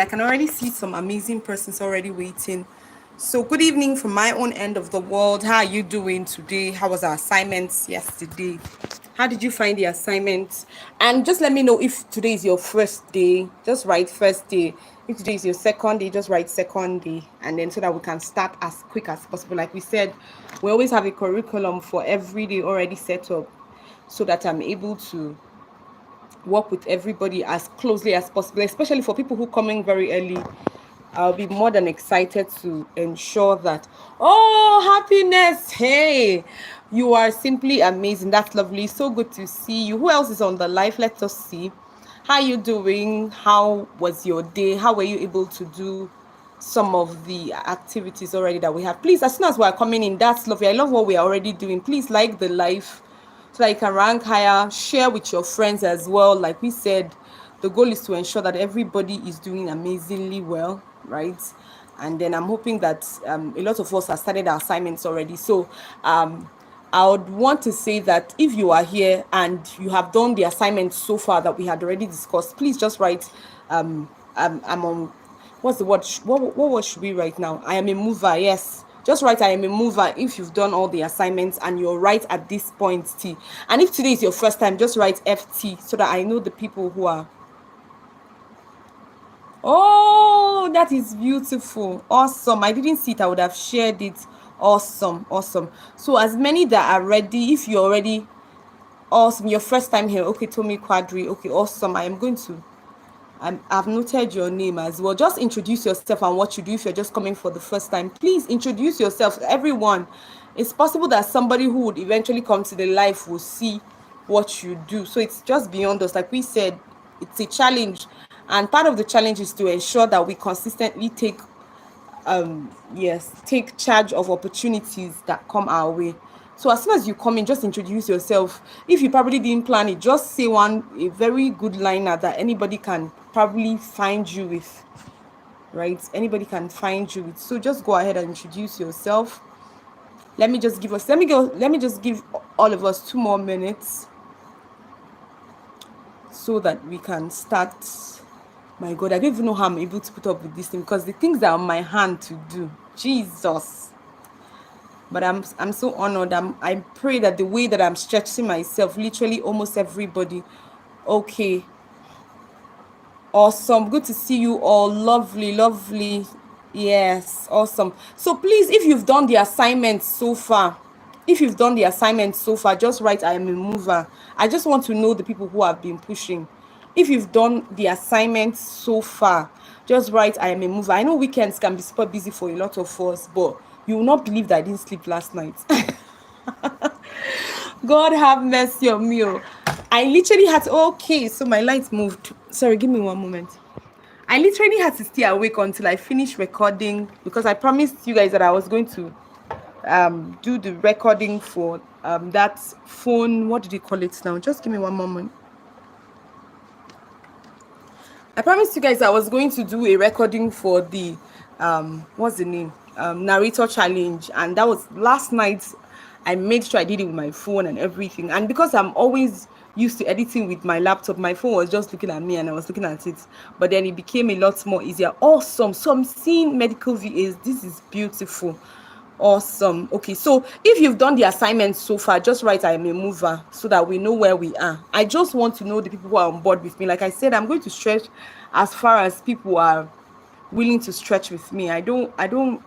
I can already see some amazing persons already waiting. So good evening from my own end of the world. How are you doing today? How was our assignments yesterday? How did you find the assignments? And just let me know if today is your first day. Just write first day. If today is your second day, just write second day. And then so that we can start as quick as possible. Like we said, we always have a curriculum for every day already set up so that I'm able to work with everybody as closely as possible, especially for people who come in very early. I'll be more than excited to ensure that. Oh, happiness! Hey, you are simply amazing. That's lovely. So good to see you. Who else is on the live? Let us see. How are you doing? How was your day? How were you able to do some of the activities already that we have? Please, as soon as we're coming in, that's lovely. I love what we are already doing. Please like the live so that you can rank higher. Share with your friends as well. Like we said, the goal is to ensure that everybody is doing amazingly well, right? And then I'm hoping that a lot of us have started our assignments already. So I would want to say that if you are here and you have done the assignments so far that we had already discussed, please just write I'm on, what's the word, what word should we write now? I am a mover. Yes, just write I am a mover if you've done all the assignments and you're right at this point T. And if today is your first time, just write FT so that I know the people who are. Oh, that is beautiful. Awesome. I didn't see it. I would have shared it. Awesome. Awesome. So as many that are ready, if you're already awesome, your first time here. Okay, Tommy Quadri. Okay, awesome. I am going to I've noted your name as well. Just introduce yourself and what you do if you're just coming for the first time. Please introduce yourself, everyone. It's possible that somebody who would eventually come to the live will see what you do. So it's just beyond us. Like we said, it's a challenge. And part of the challenge is to ensure that we consistently take charge of opportunities that come our way. So as soon as you come in, just introduce yourself. If you probably didn't plan it, just say a very good liner that anybody can probably find you with, right? Anybody can find you with. So just go ahead and introduce yourself. Let me just give all of us 2 more minutes so that we can start. My God, I don't even know how I'm able to put up with this thing because the things that are on my hand to do, Jesus. But I'm so honored. I pray that the way that I'm stretching myself, literally almost everybody. Okay. Awesome. Good to see you all. Lovely, lovely. Yes, awesome. So please, if you've done the assignment so far, just write I am a mover. I just want to know the people who have been pushing. If you've done the assignment so far, just write I am a mover. I know weekends can be super busy for a lot of us, but you will not believe that I didn't sleep last night. God have mercy on me. I literally had to, okay, so my lights moved. Sorry, give me one moment. I literally had to stay awake until I finished recording because I promised you guys that I was going to do the recording for that phone. What did you call it now? Just give me one moment. I promised you guys I was going to do a recording for the what's the name, narrator challenge, and that was last night. I made sure I did it with my phone and everything, and because I'm always used to editing with my laptop, my phone was just looking at me and I was looking at it, but then it became a lot more easier. Awesome. So I'm seeing medical VAs. This is beautiful. Awesome. Okay, so if you've done the assignment so far, just write I am a mover so that we know where we are. I just want to know the people who are on board with me. Like I said, I'm going to stretch as far as people are willing to stretch with me. I'm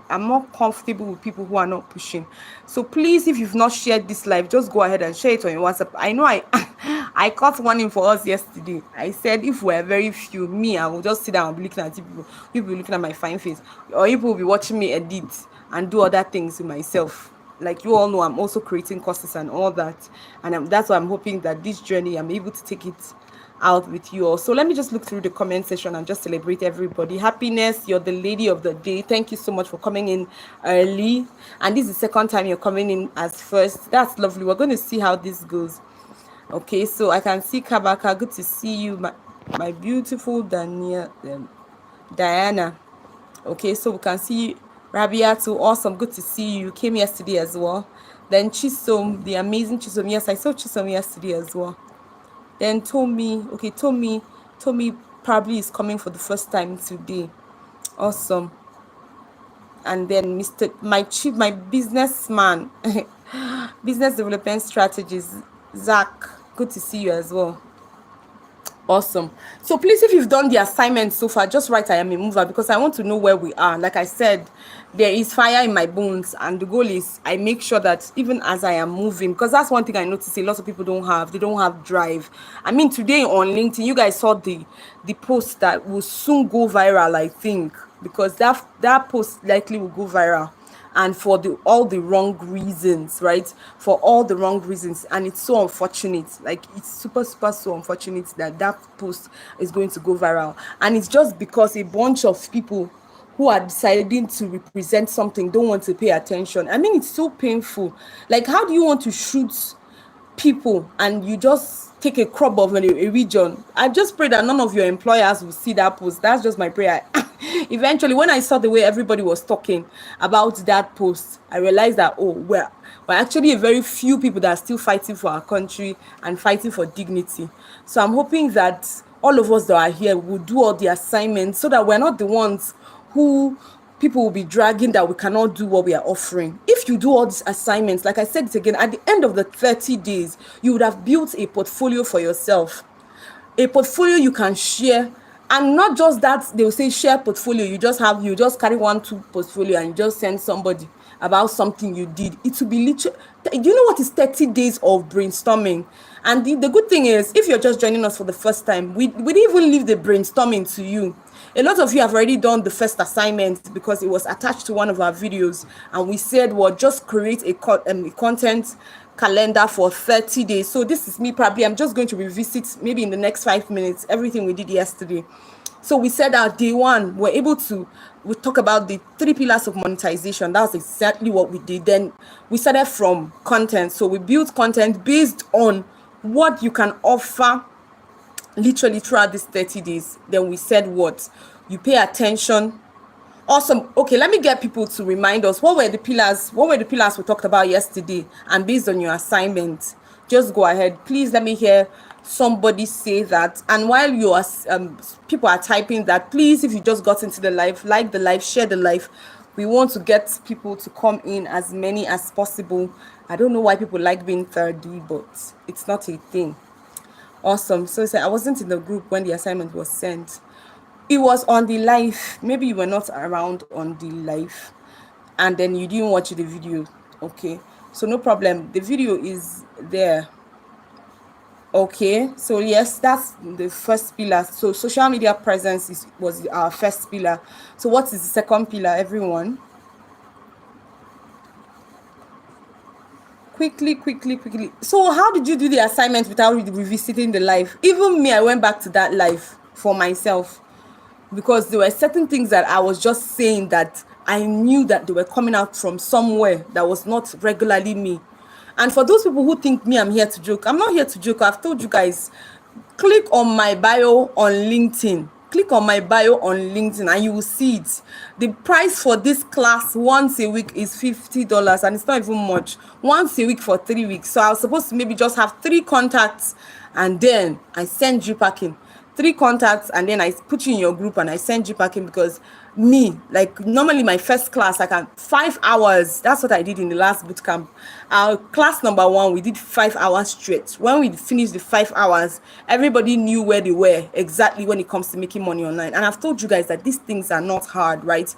not comfortable with people who are not pushing. So please, if you've not shared this live, just go ahead and share it on your WhatsApp. I know I caught one in for us yesterday. I said if we're very few, I will just sit down and be looking at people. You'll be looking at my fine face, or people will be watching me edit and do other things to myself. Like you all know, I'm also creating courses and all that, and that's why I'm hoping that this journey I'm able to take it out with you all. So let me just look through the comment section and just celebrate everybody. Happiness, you're the lady of the day. Thank you so much for coming in early, and this is the second time you're coming in as first. That's lovely. We're going to see how this goes. Okay, so I can see Kabaka. Good to see you, my beautiful Diana. Okay, so we can see Rabia too. Awesome. Good to see you. You came yesterday as well. Then Chisom, the amazing Chisom. Yes, I saw Chisom yesterday as well. Then Tommy. Okay, Tommy probably is coming for the first time today. Awesome. And then my businessman, business development strategist, Zach. Good to see you as well. Awesome. So please, if you've done the assignment so far, just write I am a mover, because I want to know where we are. Like I said, there is fire in my bones, and the goal is I make sure that even as I am moving, because that's one thing I notice a lot of people don't have. They don't have drive. I mean, today on LinkedIn, you guys saw the post that will soon go viral, I think, because that post likely will go viral, and for all the wrong reasons, right? For all the wrong reasons. And it's so unfortunate, like it's super so unfortunate that post is going to go viral, and it's just because a bunch of people who are deciding to represent something don't want to pay attention. I mean, it's so painful. Like, how do you want to shoot people and you just take a crop of a region? I just pray that none of your employers will see that post. That's just my prayer. Eventually, when I saw the way everybody was talking about that post, I realized that, oh, we're actually a very few people that are still fighting for our country and fighting for dignity. So I'm hoping that all of us that are here will do all the assignments, so that we're not the ones who people will be dragging, that we cannot do what we are offering. If you do all these assignments, like I said it again, at the end of the 30 days, you would have built a portfolio for yourself. A portfolio you can share. And not just that, they will say share portfolio. You just carry 1-2 portfolio and you just send somebody about something you did. It will be literally, do you know what is 30 days of brainstorming? And the good thing is, if you're just joining us for the first time, we didn't even leave the brainstorming to you. A lot of you have already done the first assignment because it was attached to one of our videos, and we said, well, just create a content calendar for 30 days. So this is me, probably I'm just going to revisit maybe in the next 5 minutes everything we did yesterday. So we said that day one, we talk about the 3 pillars of monetization. That was exactly what we did. Then we started from content. So we built content based on what you can offer literally throughout these 30 days. Then we said what? You pay attention. Awesome. Okay, let me get people to remind us, what were the pillars we talked about yesterday, and based on your assignment. Just go ahead, please. Let me hear somebody say that. And while you are people are typing that, please, if you just got into the live, like the live, share the live. We want to get people to come in, as many as possible. I don't know why people like being 30, but it's not a thing. Awesome. So I wasn't in the group when the assignment was sent. It was on the live. Maybe you were not around on the live, and then you didn't watch the video. Okay, so no problem. The video is there. Okay, so yes, that's the first pillar. So social media presence was our first pillar. So what is the second pillar, everyone? Quickly. So how did you do the assignment without revisiting the live? Even me, I went back to that live for myself, because there were certain things that I was just saying that I knew that they were coming out from somewhere that was not regularly me. And for those people who think me, I'm here to joke, I'm not here to joke. I've told you guys, click on my bio on LinkedIn. Click on my bio on LinkedIn and you will see it. The price for this class once a week is $50, and it's not even much. Once a week for 3 weeks. So I was supposed to maybe just have 3 contacts, and then I send you packing. 3 contacts, and then I put you in your group and I send you packing, because me, like, normally my first class, I can 5 hours. That's what I did in the last boot camp. Our class number 1, we did 5 hours straight. When we finished the 5 hours, everybody knew where they were exactly when it comes to making money online. And I've told you guys that these things are not hard, right?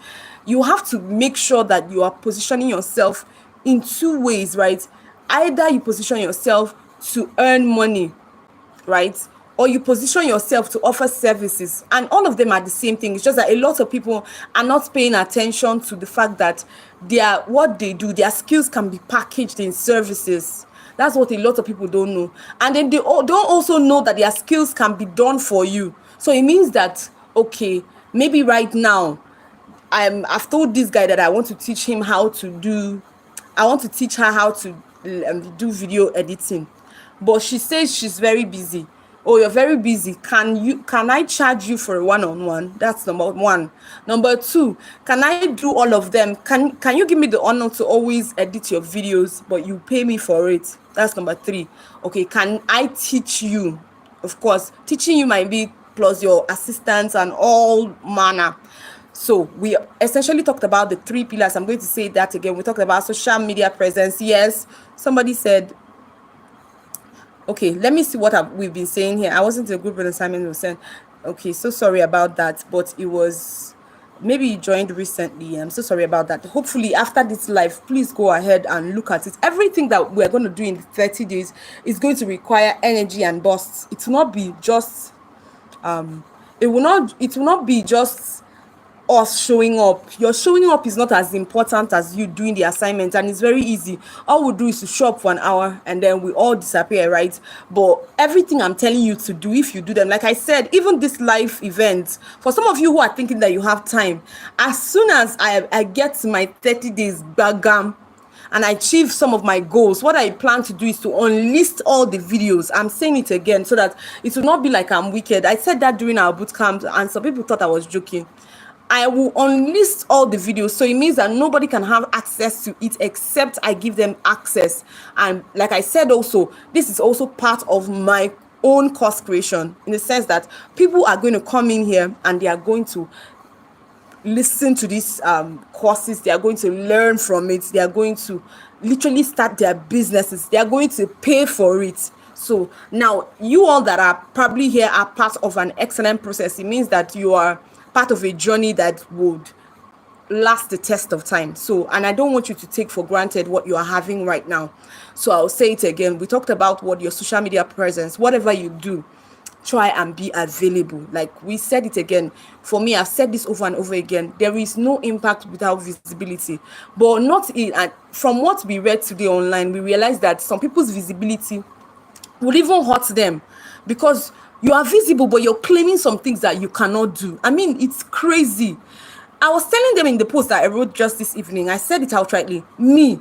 You have to make sure that you are positioning yourself in 2 ways, right? Either you position yourself to earn money, right? Or you position yourself to offer services, and all of them are the same thing. It's just that a lot of people are not paying attention to the fact that what they do, their skills can be packaged in services. That's what a lot of people don't know. And then they don't also know that their skills can be done for you. So it means that, okay, maybe right now, I've told this guy that I want to teach him how to do, I want to teach her how to do video editing. But she says she's very busy. Oh, you're very busy. Can I charge you for a one-on-one? That's number 1. Number 2, can I do all of them? Can you give me the honor to always edit your videos, but you pay me for it? That's number 3. Okay, can I teach you? Of course, teaching you might be plus your assistants and all manner. So we essentially talked about the 3 pillars. I'm going to say that again. We talked about social media presence. Yes, somebody said, okay, let me see what we've been saying here. I wasn't in a group when Simon was saying, okay, so sorry about that, but it was, maybe you joined recently. I'm so sorry about that. Hopefully after this live, please go ahead and look at it. Everything that we're going to do in 30 days is going to require energy and bursts. It will not be just it will not be just us showing up. Your showing up is not as important as you doing the assignment, and it's very easy. All we do is to show up for an hour and then we all disappear, right? But everything I'm telling you to do, if you do them, like I said, even this live event, for some of you who are thinking that you have time, as soon as I get to my 30 days bagam and I achieve some of my goals, what I plan to do is to unlist all the videos. I'm saying it again so that it will not be like I'm wicked. I said that during our boot camp and some people thought I was joking. I will unlist all the videos, so it means that nobody can have access to it except I give them access. And like I said also, this is also part of my own course creation, in the sense that people are going to come in here and they are going to listen to these courses, they are going to learn from it, they are going to literally start their businesses, they are going to pay for it. So now you all that are probably here are part of an excellent process. It means that you are part of a journey that would last the test of time. So, and I don't want you to take for granted what you are having right now. So I'll say it again. We talked about what your social media presence, whatever you do, try and be available. Like we said it again. For me, I've said this over and over again. There is no impact without visibility. But not in, and from what we read today online, we realized that some people's visibility will even hurt them, because you are visible, but you're claiming some things that you cannot do. I mean, it's crazy. I was telling them in the post that I wrote just this evening, I said it outrightly. Me,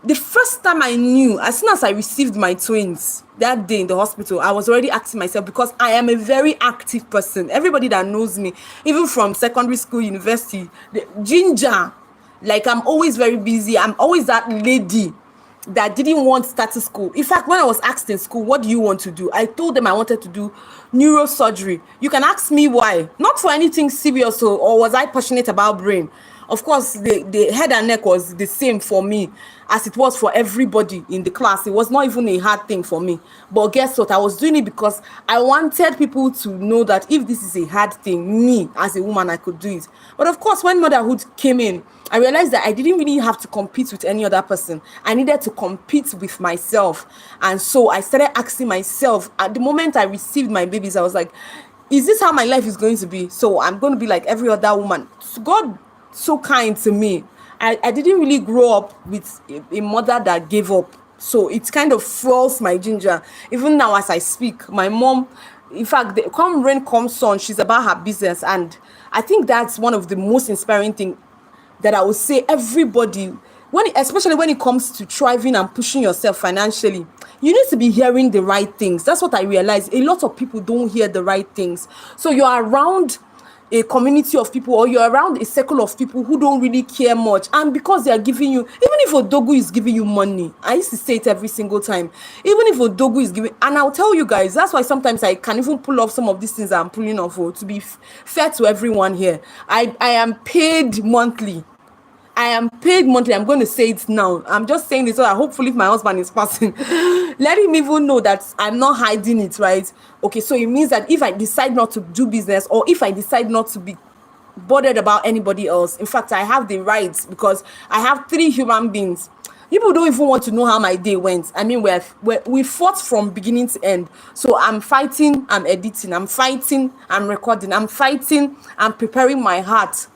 the first time I knew, as soon as I received my twins that day in the hospital, I was already asking myself, because I am a very active person. Everybody that knows me, even from secondary school, university, the ginger, like I'm always very busy. I'm always that lady that didn't want status quo. In fact, when I was asked in school, what do you want to do? I told them I wanted to do neurosurgery. You can ask me why. Not for anything serious, or was I passionate about brain? Of course, the head and neck was the same for me as it was for everybody in the class. It was not even a hard thing for me. But guess what? I was doing it because I wanted people to know that if this is a hard thing, me as a woman, I could do it. But of course, when motherhood came in, I realized that I didn't really have to compete with any other person. I needed to compete with myself. And so I started asking myself, at the moment I received my babies, I was like, is this how my life is going to be? So I'm going to be like every other woman. So God, so kind to me. I didn't really grow up with a mother that gave up. So it kind of fuels my ginger. Even now as I speak, my mom, in fact, come rain, come sun, she's about her business. And I think that's one of the most inspiring things that I would say everybody, especially when it comes to thriving and pushing yourself financially, you need to be hearing the right things. That's what I realized. A lot of people don't hear the right things. So you're around a community of people, or you're around a circle of people who don't really care much, and because they are giving you, even if Odogu is giving you money, I used to say it every single time, even if Odogu is giving, and I'll tell you guys, that's why sometimes I can even pull off some of these things I'm pulling off. To be fair to everyone here, I am paid monthly. I'm going to say it now. I'm just saying it so that hopefully if my husband is passing, let him even know that I'm not hiding it, right? Okay, so it means that if I decide not to do business, or if I decide not to be bothered about anybody else, in fact, I have the rights, because I have 3 human beings. People don't even want to know how my day went. I mean, we fought from beginning to end. So I'm fighting, I'm editing, I'm fighting, I'm recording, I'm fighting, I'm preparing my heart,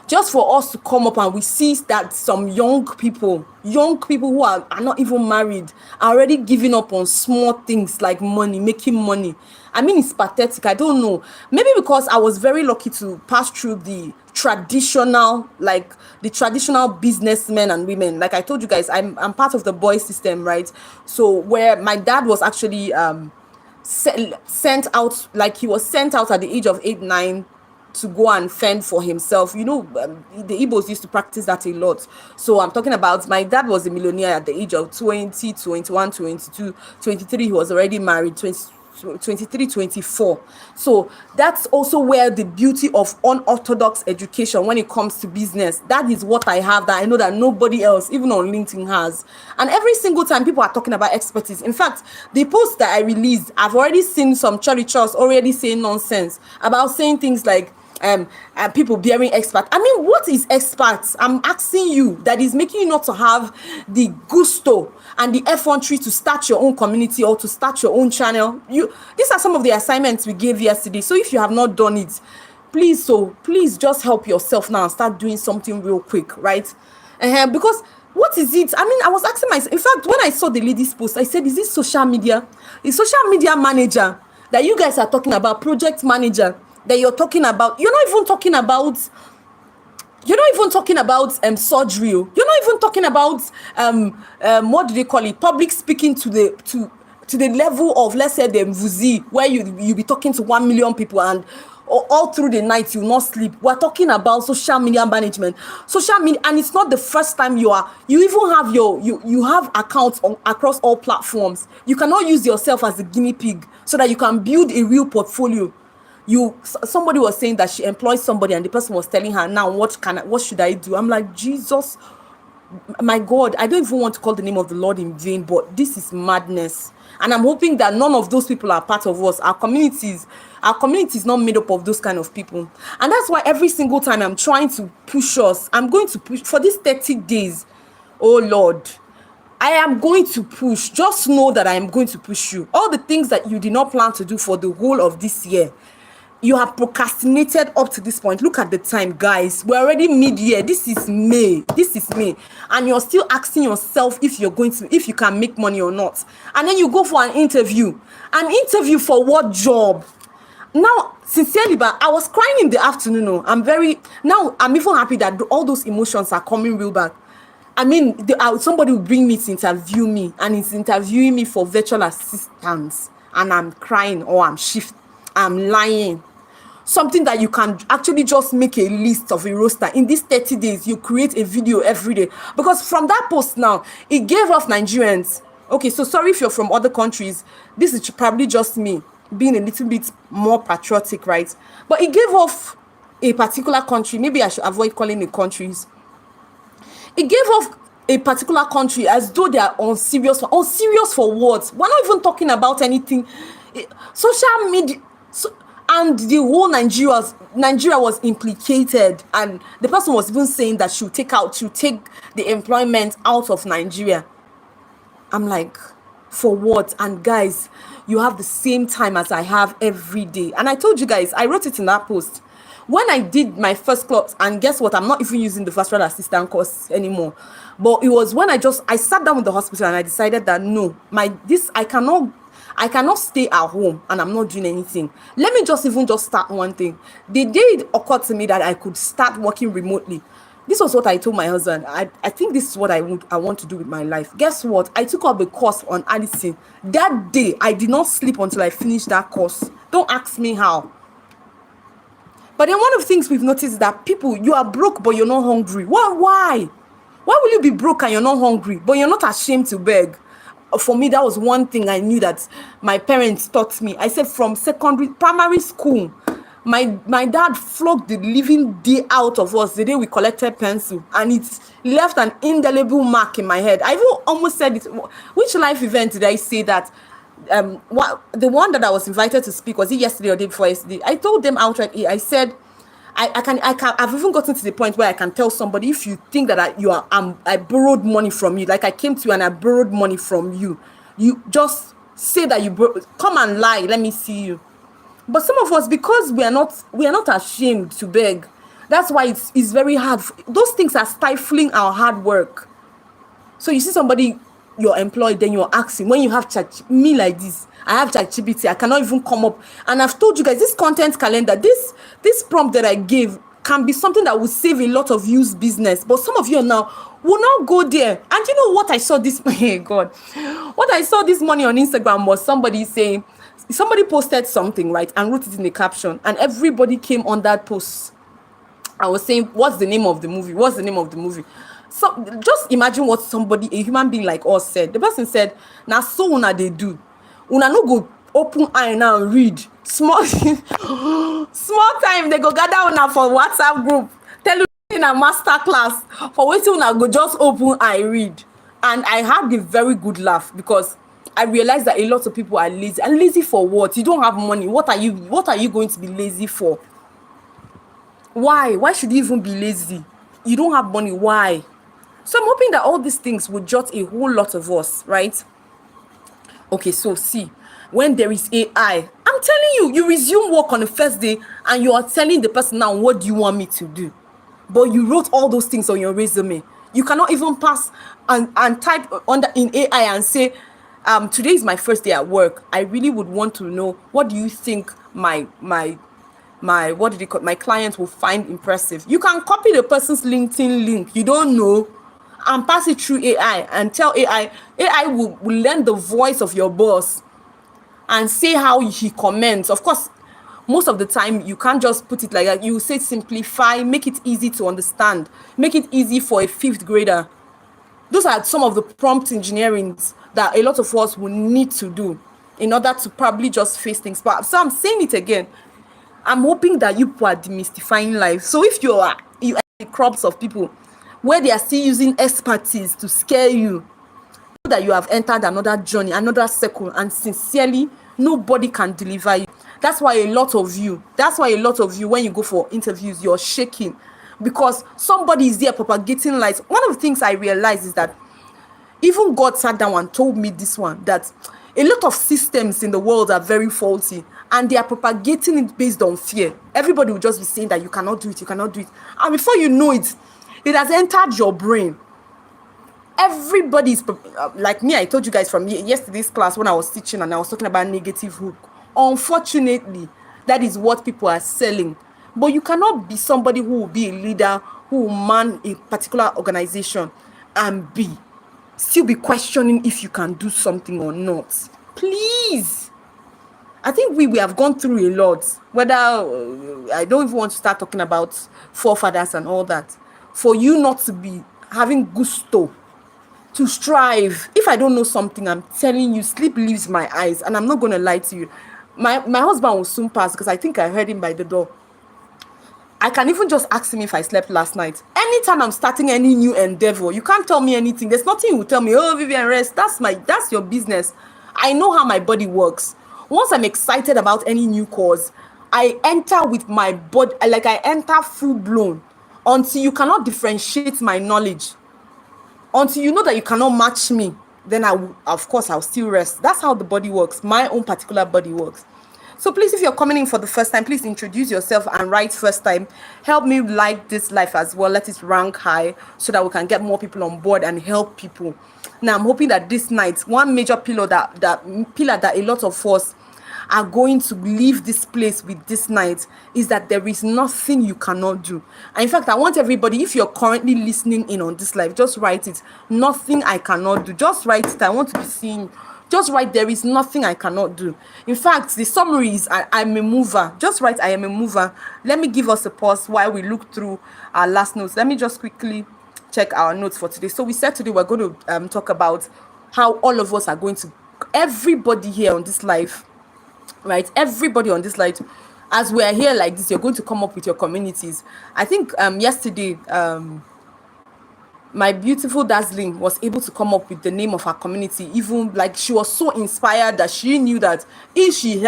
just for us to come up, and we see that some young people who are not even married are already giving up on small things like money, making money. I mean, it's pathetic. I don't know. Maybe because I was very lucky to pass through the traditional businessmen and women. Like I told you guys, I'm part of the boy system, right? So where my dad was actually sent out, like he was sent out at the age of 8, 9, to go and fend for himself. The Igbos used to practice that a lot. So I'm talking about, my dad was a millionaire at the age of 20, 21, 22, 23. He was already married. 23, 24. So that's also where the beauty of unorthodox education when it comes to business, that is what I have that I know that nobody else, even on LinkedIn, has. And every single time people are talking about expertise. In fact, the post that I released, I've already seen some churches already saying nonsense about saying things like people bearing expert. I mean, what is experts? I'm asking you, that is making you not to have the gusto and the effrontery to start your own community or to start your own channel. These are some of the assignments we gave yesterday. So if you have not done it, please just help yourself now and start doing something real quick, right? Because what is it? I mean, I was asking myself, in fact, when I saw the lady's post, I said, is this social media? Is social media manager that you guys are talking about, project manager, that you're talking about? You're not even talking about surgery. You're not even talking about what do they call it, public speaking to the level of, let's say, the mvuzi, where you be talking to 1 million people and all through the night you not sleep. We're talking about social media management, social media. And it's not the first time you even have you have accounts across all platforms. You cannot use yourself as a guinea pig so that you can build a real portfolio. Somebody was saying that she employs somebody and the person was telling her, now what should I do? I'm like, Jesus, my God, I don't even want to call the name of the Lord in vain, but this is madness. And I'm hoping that none of those people are part of us. Our community is not made up of those kind of people. And that's why every single time I'm trying to push us, I'm going to push for these 30 days. Oh Lord, I am going to push. Just know that I am going to push you. All the things that you did not plan to do for the whole of this year, you have procrastinated up to this point. Look at the time, guys. We're already mid-year. This is May. And you're still asking yourself if you can make money or not. And then you go for an interview. An interview for what job? Now, sincerely, but I was crying in the afternoon. I'm even happy that all those emotions are coming real back. I mean, somebody will bring me to interview me, and it's interviewing me for virtual assistance, and I'm crying or I'm lying. Something that you can actually just make a list of a roster. In these 30 days, you create a video every day. Because from that post now, it gave off Nigerians. Okay, so sorry if you're from other countries. This is probably just me being a little bit more patriotic, right? But it gave off a particular country. Maybe I should avoid calling it countries. It gave off a particular country as though they are on serious for what? We're not even talking about anything. Social media. And the whole Nigeria was implicated, and the person was even saying that she'll take the employment out of Nigeria. I'm like, for what? And guys, you have the same time as I have every day. And I told you guys, I wrote it in that post. When I did my first class, and guess what? I'm not even using the virtual assistant course anymore. But it was when I sat down with the hospital and I decided that no, I cannot stay at home and I'm not doing anything. Let me just start one thing. The day it occurred to me that I could start working remotely, this was what I told my husband. I think this is what I want to do with my life. Guess what? I took up a course on Addison. That day, I did not sleep until I finished that course. Don't ask me how. But then one of the things we've noticed is that people, you are broke, but you're not hungry. Why? Why will you be broke and you're not hungry, but you're not ashamed to beg? For me, that was one thing I knew that my parents taught me. I said from primary school, my dad flogged the living day out of us the day we collected pencil, and it left an indelible mark in my head. I even almost said it. Which life event did I say that? The one that I was invited to speak, was it yesterday or day before yesterday? I told them outright. I said, I've even gotten to the point where I can tell somebody, if you think that I borrowed money from you, like I came to you and I borrowed money from you, you just say that come and lie, let me see you. But some of us, because we are not ashamed to beg, that's why it's very hard. Those things are stifling our hard work. So you see somebody, you're employed, then you're asking, when you have me like this, I have ChatGPT, I cannot even come up. And I've told you guys, this content calendar, this prompt that I gave can be something that will save a lot of you's business. But some of you now will not go there. And you know what I saw this God, what I saw this morning on Instagram was somebody posted something, right, and wrote it in the caption, and everybody came on that post. I was saying, what's the name of the movie? So just imagine what a human being like us said. The person said, "Now so una they do. Una no go open eye now read small small time they go gather una for WhatsApp group tell you in a master class for wetin una go just open eye read. And I had a very good laugh because I realized that a lot of people are lazy. And lazy for what? You don't have money. What are you going to be lazy for? Why should you even be lazy? You don't have money. Why? So I'm hoping that all these things would jot a whole lot of us, right? Okay, so see, when there is AI, I'm telling you, you resume work on the first day and you are telling the person now, what do you want me to do? But you wrote all those things on your resume. You cannot even pass and type under in AI and say, today is my first day at work. I really would want to know, what do you think my what did it call, my client will find impressive? You can copy the person's LinkedIn link. You don't know, and pass it through AI and tell AI will learn the voice of your boss and say how he comments. Of course, most of the time you can't just put it like that. You say simplify, make it easy to understand, make it easy for a fifth grader. Those are some of the prompt engineerings that a lot of us will need to do in order to probably just face things. But so I'm saying it again, I'm hoping that you people are demystifying life. So if you are the crops of people where they are still using expertise to scare you, know that you have entered another journey, another circle, and sincerely nobody can deliver you. That's why a lot of you, when you go for interviews, you're shaking because somebody is there propagating lies. One of the things I realized is that even God sat down and told me this one, that a lot of systems in the world are very faulty and they are propagating it based on fear. Everybody will just be saying that you cannot do it, and before you know it, it has entered your brain. Everybody's like me. I told you guys from yesterday's class when I was teaching and I was talking about negative hook. Unfortunately, that is what people are selling. But you cannot be somebody who will be a leader, who will man a particular organization and still be questioning if you can do something or not. Please. I think we have gone through a lot. Whether I don't even want to start talking about forefathers and all that. For you not to be having gusto to strive. If I don't know something, I'm telling you, sleep leaves my eyes, and I'm not going to lie to you. My husband will soon pass because I think I heard him by the door. I can even just ask him if I slept last night. Anytime I'm starting any new endeavor, you can't tell me anything. There's nothing you will tell me, oh, Vivian, rest. That's your business. I know how my body works. Once I'm excited about any new cause, I enter with my body, like I enter full blown until you cannot differentiate my knowledge. Until you know that you cannot match me, then of course, I'll still rest. That's how the body works. My own particular body works. So please, if you're coming in for the first time, please introduce yourself and write first time. Help me like this life as well. Let it rank high so that we can get more people on board and help people. Now, I'm hoping that this night, one major pillar that a lot of us are going to leave this place with this night is that there is nothing you cannot do. And in fact, I want everybody, if you're currently listening in on this live, just write it. Nothing I cannot do. Just write it. I want to be seeing. Just write, there is nothing I cannot do. In fact, the summary is I'm a mover. Just write, I am a mover. Let me give us a pause while we look through our last notes. Let me just quickly check our notes for today. So we said today we're going to talk about how all of us are going to, everybody here on this live, right? Everybody on this live, as we're here like this, you're going to come up with your communities. I think yesterday, my beautiful Dazzling was able to come up with the name of her community. Even like she was so inspired that she knew that if she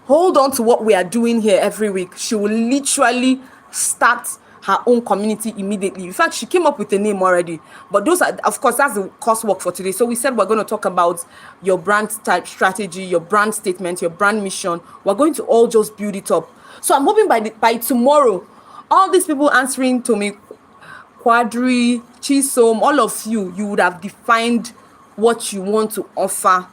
hold on to what we are doing here every week, she will literally start her own community immediately. In fact, she came up with a name already. But those are, of course, that's the coursework for today. So we said we're going to talk about your brand type strategy, your brand statement, your brand mission. We're going to all just build it up. So I'm hoping by tomorrow, all these people answering to me, Quadri, Chisom, all of you would have defined what you want to offer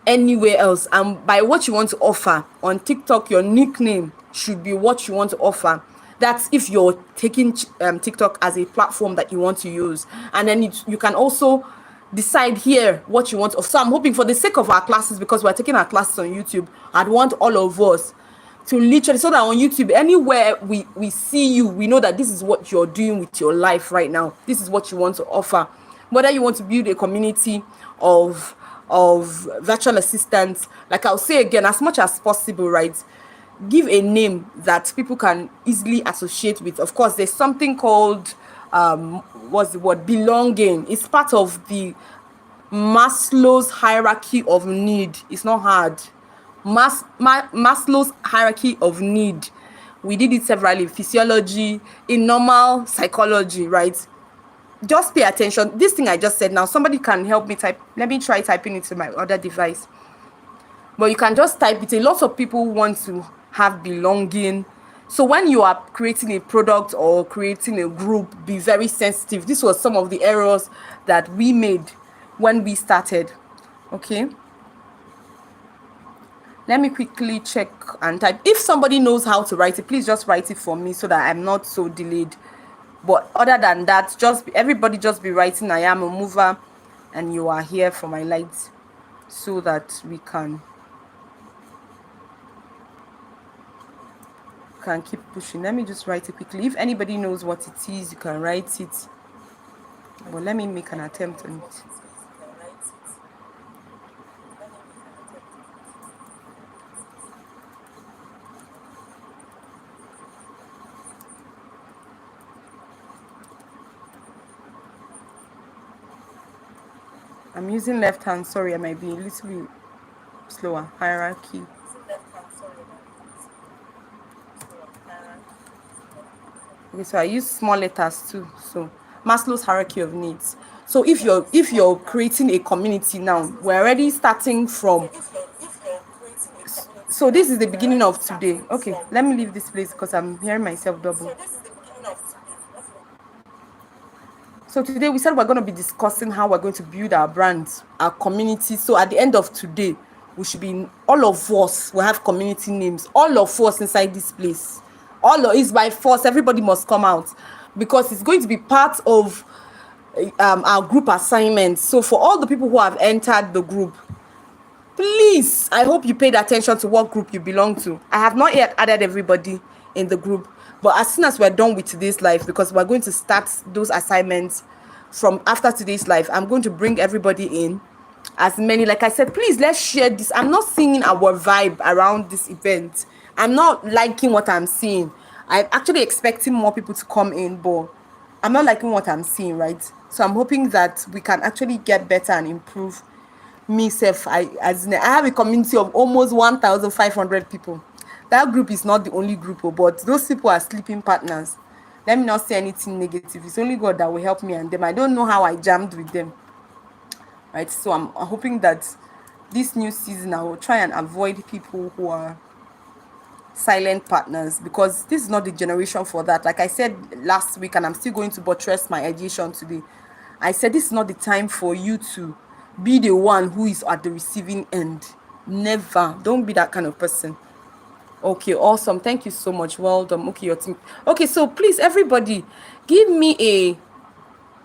anywhere else. And by what you want to offer on TikTok, your nickname should be what you want to offer. That's if you're taking TikTok as a platform that you want to use. And then you can also decide here what you want to offer. So I'm hoping, for the sake of our classes, because we're taking our classes on YouTube, I'd want all of us to literally, so that on YouTube, anywhere we see you, we know that this is what you're doing with your life right now. This is what you want to offer. Whether you want to build a community of of virtual assistants, like I'll say again, as much as possible, right? Give a name that people can easily associate with. Of course, there's something called what's the word? Belonging. It's part of the Maslow's hierarchy of need. It's not hard. Maslow's hierarchy of need. We did it severally in physiology, in normal psychology, right? Just pay attention. This thing I just said now, somebody can help me type. Let me try typing it to my other device. But you can just type it. A lot of people want to have belonging. So when you are creating a product or creating a group, be very sensitive. This was some of the errors that we made when we started. Okay. Let me quickly check and type. If somebody knows how to write it, please just write it for me so that I'm not so delayed. But other than that, everybody just be writing I am a mover and you are here for my lights, so that we can keep pushing. Let me just write it quickly. If anybody knows what it is, you can write it. But let me make an attempt on it. I'm using left hand. Sorry, I might be a little bit slower. Hierarchy. Okay, so I use small letters too. So Maslow's hierarchy of needs. So if you're creating a community now, we're already starting from. So this is the beginning of today. Okay, let me leave this place because I'm hearing myself double. So today we said we're going to be discussing how we're going to build our brands, our community. So at the end of today, we should be, all of us will have community names. All of us inside this place. All of it's by force. Everybody must come out because it's going to be part of our group assignments. So for all the people who have entered the group, please, I hope you paid attention to what group you belong to. I have not yet added everybody in the group, but as soon as we're done with today's live, because we're going to start those assignments from after today's live, I'm going to bring everybody in. As many, like I said, please, let's share this. I'm not seeing our vibe around this event. I'm not liking what I'm seeing. I'm actually expecting more people to come in, but I'm not liking what I'm seeing, right? So I'm hoping that we can actually get better and improve. Myself, I have a community of almost 1,500 people. That group is not the only group, but those people are sleeping partners. Let me not say anything negative. It's only God that will help me and them. I don't know how I jammed with them, right? So I'm hoping that this new season I will try and avoid people who are silent partners, because this is not the generation for that. Like I said last week, and I'm still going to buttress my ideation today, I said this is not the time for you to be the one who is at the receiving end. Never. Don't be that kind of person. Okay, awesome. Thank you so much. Well done. Okay, your team. Okay, so please, everybody, give me a,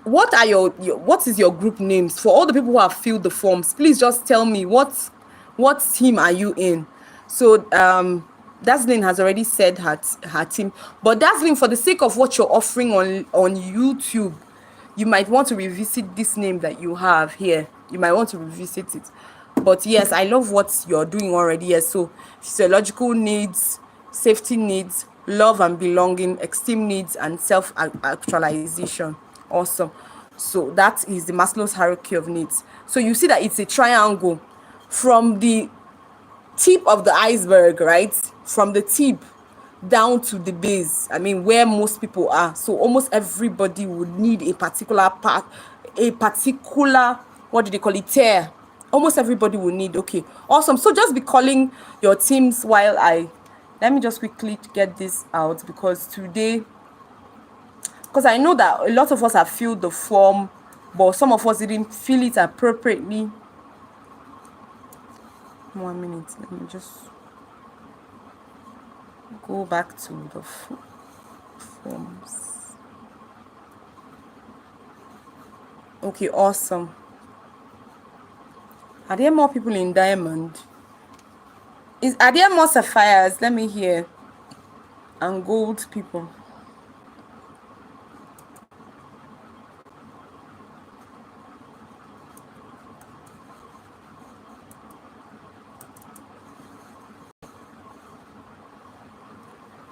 what are what is your group names for all the people who have filled the forms? Please just tell me what team are you in. So Dazzling has already said her team, but Dazzling, for the sake of what you're offering on YouTube, you might want to revisit this name that you have here. You might want to revisit it. But yes, I love what you're doing already. Yes, so physiological needs, safety needs, love and belonging, esteem needs, and self-actualization. Awesome. So that is the Maslow's hierarchy of needs. So you see that it's a triangle from the tip of the iceberg, right? From the tip down to the base. I mean, where most people are. So almost everybody would need a particular part, a particular, what do they call it, tier. Almost everybody will need. Okay, awesome. So just be calling your teams while let me just quickly get this out, because today, because I know that a lot of us have filled the form, but some of us didn't fill it appropriately. 1 minute, let me just go back to the forms. Okay, awesome. Are there more people in diamond? Are there more sapphires? Let me hear. And gold people.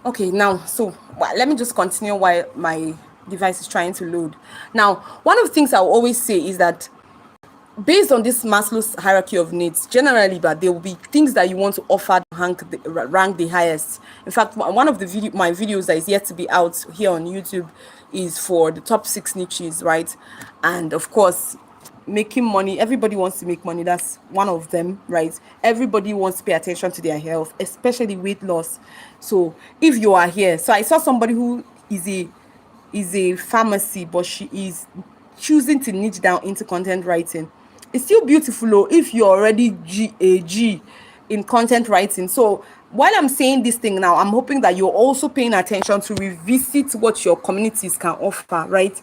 Okay, now, so let me just continue while my device is trying to load. Now, one of the things I will always say is that based on this Maslow's hierarchy of needs, generally, but there will be things that you want to offer to rank the highest. In fact, one of the my videos that is yet to be out here on YouTube is for the top 6 niches, right? And of course, making money. Everybody wants to make money. That's one of them, right? Everybody wants to pay attention to their health, especially weight loss. So if you are here, so I saw somebody who is a pharmacy, but she is choosing to niche down into content writing. It's still beautiful though if you're already a G in content writing. So while I'm saying this thing now, I'm hoping that you're also paying attention to revisit what your communities can offer, right?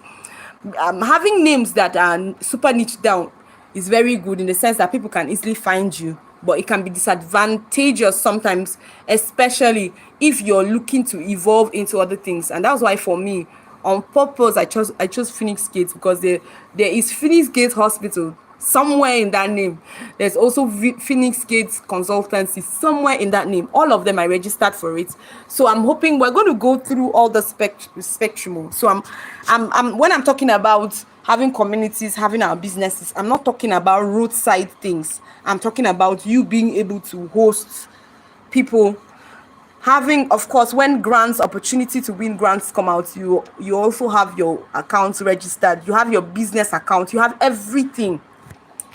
Having names that are super niche down is very good in the sense that people can easily find you, but it can be disadvantageous sometimes, especially if you're looking to evolve into other things. And that's why for me, on purpose, I chose Phoenix Gate, because there is Phoenix Gate Hospital somewhere in that name. There's also Phoenix Gate Consultancy somewhere in that name. All of them I registered for it. So I'm hoping we're going to go through all the spectrum. So I'm when I'm talking about having communities, having our businesses, I'm not talking about roadside things. I'm talking about you being able to host people, having, of course, when grants, opportunity to win grants come out, you also have your accounts registered, you have your business account, you have everything.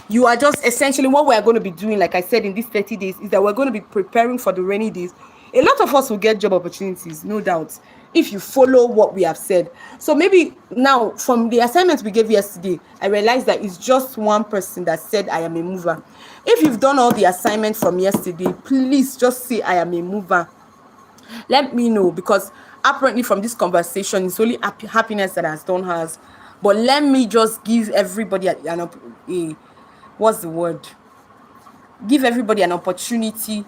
You are just essentially, what we're going to be doing, like I said, in these 30 days, is that we're going to be preparing for the rainy days. A lot of us will get job opportunities, no doubt, if you follow what we have said. So maybe now, from the assignment we gave yesterday, I realized that it's just one person that said I am a mover. If you've done all the assignment from yesterday, please just say I am a mover. Let me know, because apparently from this conversation, it's only happiness that has done hers. But let me just give everybody what's the word? Give everybody an opportunity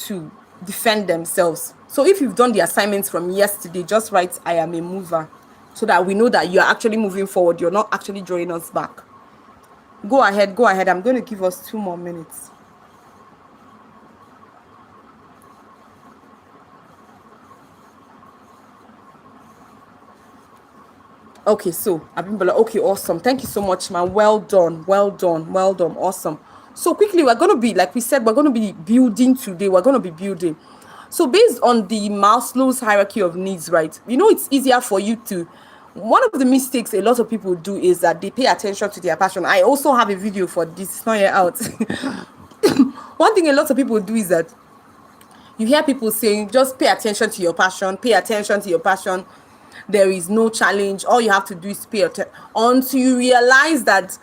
to defend themselves. So if you've done the assignments from yesterday, just write I am a mover, so that we know that you're actually moving forward. You're not actually drawing us back. Go ahead. I'm going to give us 2 more minutes. Okay, so Abimbola, okay, awesome. Thank you so much, man. Well done, awesome. So quickly, we're going to be, like we said, we're going to be building today. So based on the Maslow's hierarchy of needs, right? It's easier for you to, one of the mistakes a lot of people do is that they pay attention to their passion. I also have a video for this, it's not yet out. One thing a lot of people do is that you hear people saying, just pay attention to your passion, there is no challenge, all you have to do is pay attention, until you realize that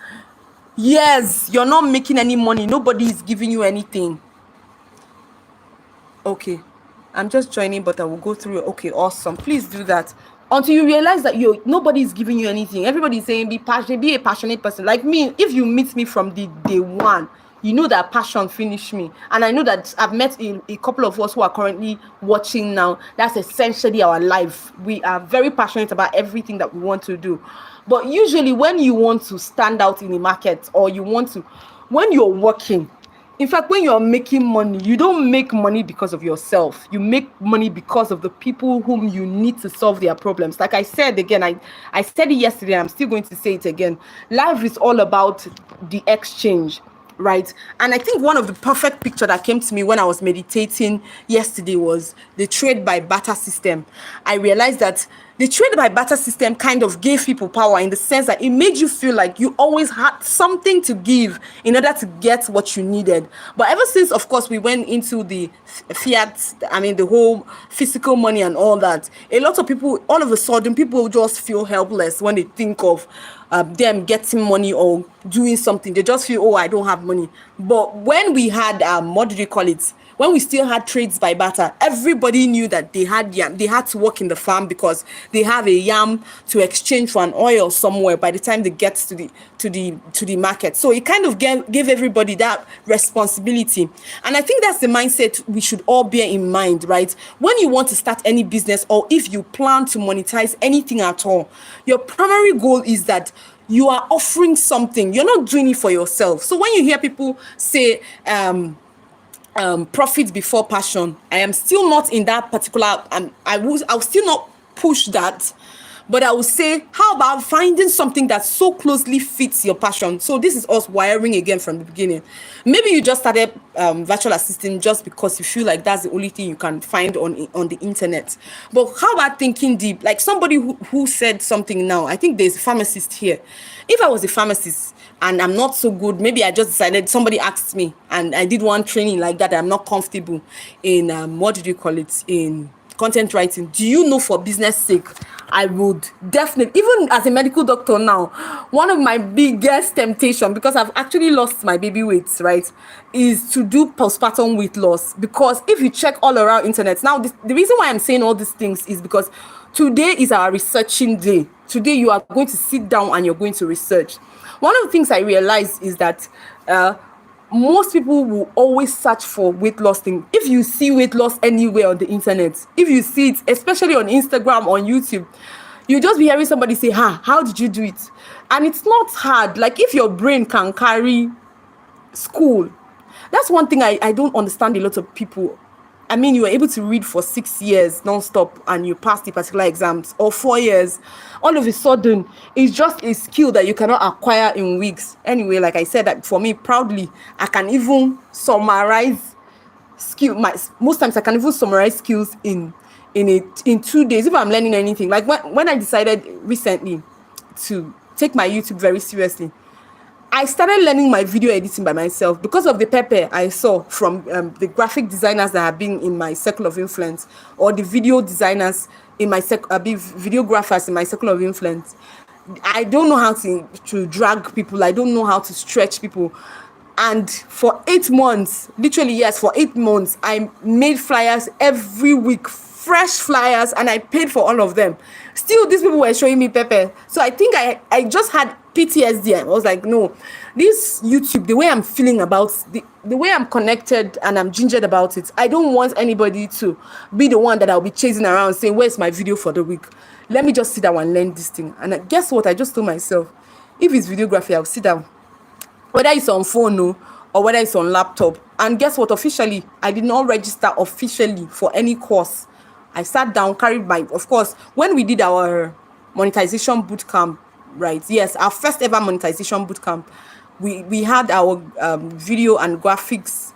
yes, you're not making any money, nobody is giving you anything. Okay, I'm just joining, but I will go through. Okay, awesome. Please do that until you realize that nobody is giving you anything. Everybody is saying be passionate, be a passionate person. Like me, if you meet me from the day one, you know that passion finished me. And I know that I've met a couple of us who are currently watching now. That's essentially our life. We are very passionate about everything that we want to do. But usually when you want to stand out in the market, or when you're working, in fact, when you're making money, you don't make money because of yourself. You make money because of the people whom you need to solve their problems. Like I said again, I said it yesterday, I'm still going to say it again. Life is all about the exchange, right? And I think one of the perfect picture that came to me when I was meditating yesterday was the trade by barter system. I realized that the trade by barter system kind of gave people power, in the sense that it made you feel like you always had something to give in order to get what you needed. But ever since, of course, we went into the fiat, the whole physical money and all that, a lot of people, all of a sudden, people just feel helpless when they think of them getting money or doing something. They just feel, oh, I don't have money. But when we had, what do you call it? When we still had trades by barter, everybody knew that they had to work in the farm, because they have a yam to exchange for an oil somewhere by the time they get to the market. So it kind of gave everybody that responsibility. And I think that's the mindset we should all bear in mind, right? When you want to start any business, or if you plan to monetize anything at all, your primary goal is that you are offering something. You're not doing it for yourself. So when you hear people say, profit before passion. I am still not in that particular, I'll still not push that, but I will say, how about finding something that so closely fits your passion? So this is us wiring again from the beginning. Maybe you just started virtual assistant just because you feel like that's the only thing you can find on the internet. But how about thinking deep? Like somebody who said something now, I think there's a pharmacist here. If I was a pharmacist and I'm not so good, maybe I just decided, somebody asked me and I did one training like that, I'm not comfortable in, what did you call it, in content writing. Do you know, for business sake, I would definitely, even as a medical doctor now, one of my biggest temptation, because I've actually lost my baby weight, right, is to do postpartum weight loss. Because if you check all around internet now, the reason why I'm saying all these things is because today is our researching day. Today you are going to sit down and you're going to research. One of the things I realized is that most people will always search for weight loss thing. If you see weight loss anywhere on the internet, if you see it, especially on Instagram, on YouTube, you just be hearing somebody say, how did you do it? And it's not hard. Like, if your brain can carry school, that's one thing I don't understand a lot of people. I mean, you were able to read for 6 years non-stop and you passed the particular exams, or 4 years. All of a sudden, it's just a skill that you cannot acquire in weeks. Anyway, like I said, that for me, proudly, I can even summarize most times I can even summarize skills in 2 days if I'm learning anything. Like when I decided recently to take my YouTube very seriously, I started learning my video editing by myself because of the pepper I saw from the graphic designers that have been in my circle of influence, or the video designers in my videographers in my circle of influence. I don't know how to drag people. I don't know how to stretch people. And for 8 months, literally, yes, for 8 months, I made flyers every week, fresh flyers, and I paid for all of them. Still, these people were showing me pepper. So I think I just had PTSD. I was like, no, this YouTube, the way I'm feeling about the way I'm connected and I'm gingered about it, I don't want anybody to be the one that I'll be chasing around saying, where's my video for the week? Let me just sit down and learn this thing. And guess what? I just told myself, if it's videography, I'll sit down, whether it's on phone or whether it's on laptop. And guess what? Officially, I did not register officially for any course. I sat down, carried my, of course, when we did our monetization bootcamp, right? Yes, our first ever monetization bootcamp, we had our video and graphics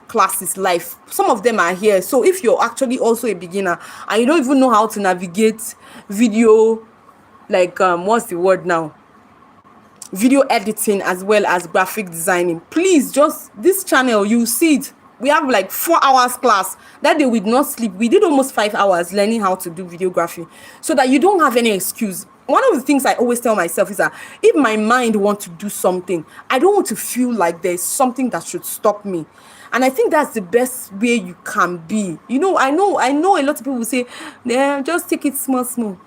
classes live. Some of them are here. So if you're actually also a beginner and you don't even know how to navigate video, like what's the word now? Video editing as well as graphic designing, please, just this channel, you see it. We have like 4 hours class. That day we did not sleep. We did almost 5 hours learning how to do videography, so that you don't have any excuse. One of the things I always tell myself is that if my mind wants to do something, I don't want to feel like there's something that should stop me. And I think that's the best way you can be. I know a lot of people will say, yeah, just take it small.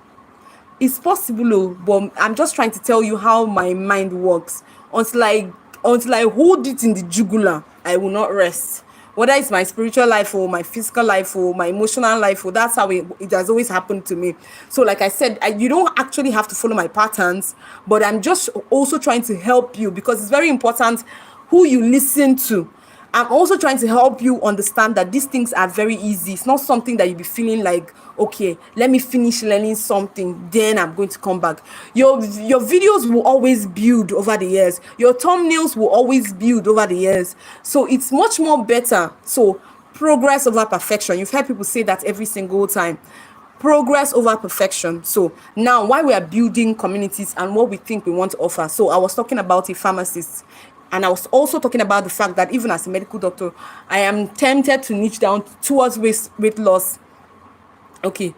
It's possible, but I'm just trying to tell you how my mind works. Until I hold it in the jugular, I will not rest. Whether it's my spiritual life or my physical life or my emotional life, or that's how it has always happened to me. So like I said, you don't actually have to follow my patterns, but I'm just also trying to help you, because it's very important who you listen to. I'm also trying to help you understand that these things are very easy. It's not something that you'll be feeling like, okay, let me finish learning something, then I'm going to come back. Your videos will always build over the years. Your thumbnails will always build over the years. So it's much more better. So progress over perfection. You've heard people say that every single time. Progress over perfection. So now, why we are building communities and what we think we want to offer. So I was talking about a pharmacist. And I was also talking about the fact that even as a medical doctor, I am tempted to niche down towards weight loss. Okay,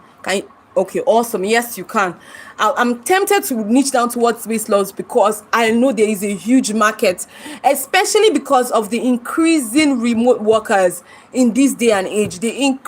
awesome. Yes, you can. I'm tempted to niche down towards weight loss because I know there is a huge market, especially because of the increasing remote workers in this day and age. The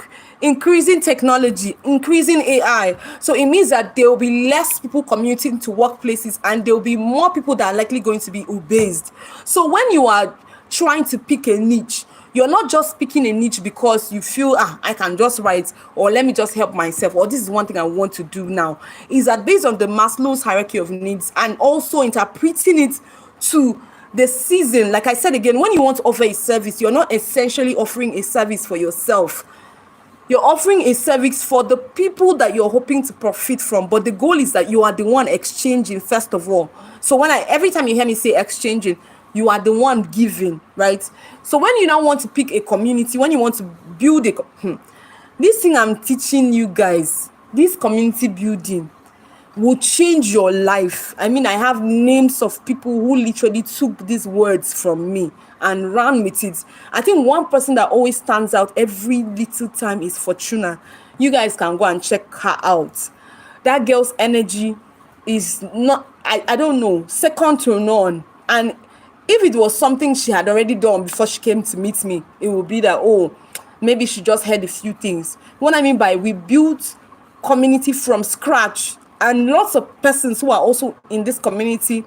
increasing technology, increasing AI. So it means that there will be less people commuting to workplaces, and there will be more people that are likely going to be obese. So when you are trying to pick a niche, you're not just picking a niche because you feel, I can just write, or let me just help myself, or this is one thing I want to do now. Is that based on the Maslow's hierarchy of needs, and also interpreting it to the season, like I said again, when you want to offer a service, you're not essentially offering a service for yourself. You're offering a service for the people that you're hoping to profit from, but the goal is that you are the one exchanging first of all. So every time you hear me say exchanging, you are the one giving, right? So when you now want to pick a community, when you want to build this thing I'm teaching you guys, this community building will change your life. I mean, I have names of people who literally took these words from me and ran with it. I think one person that always stands out every little time is Fortuna. You guys can go and check her out. That girl's energy is not, I don't know, second to none. And if it was something she had already done before she came to meet me, it would be that, oh, maybe she just heard a few things. What I mean by we built community from scratch, and lots of persons who are also in this community,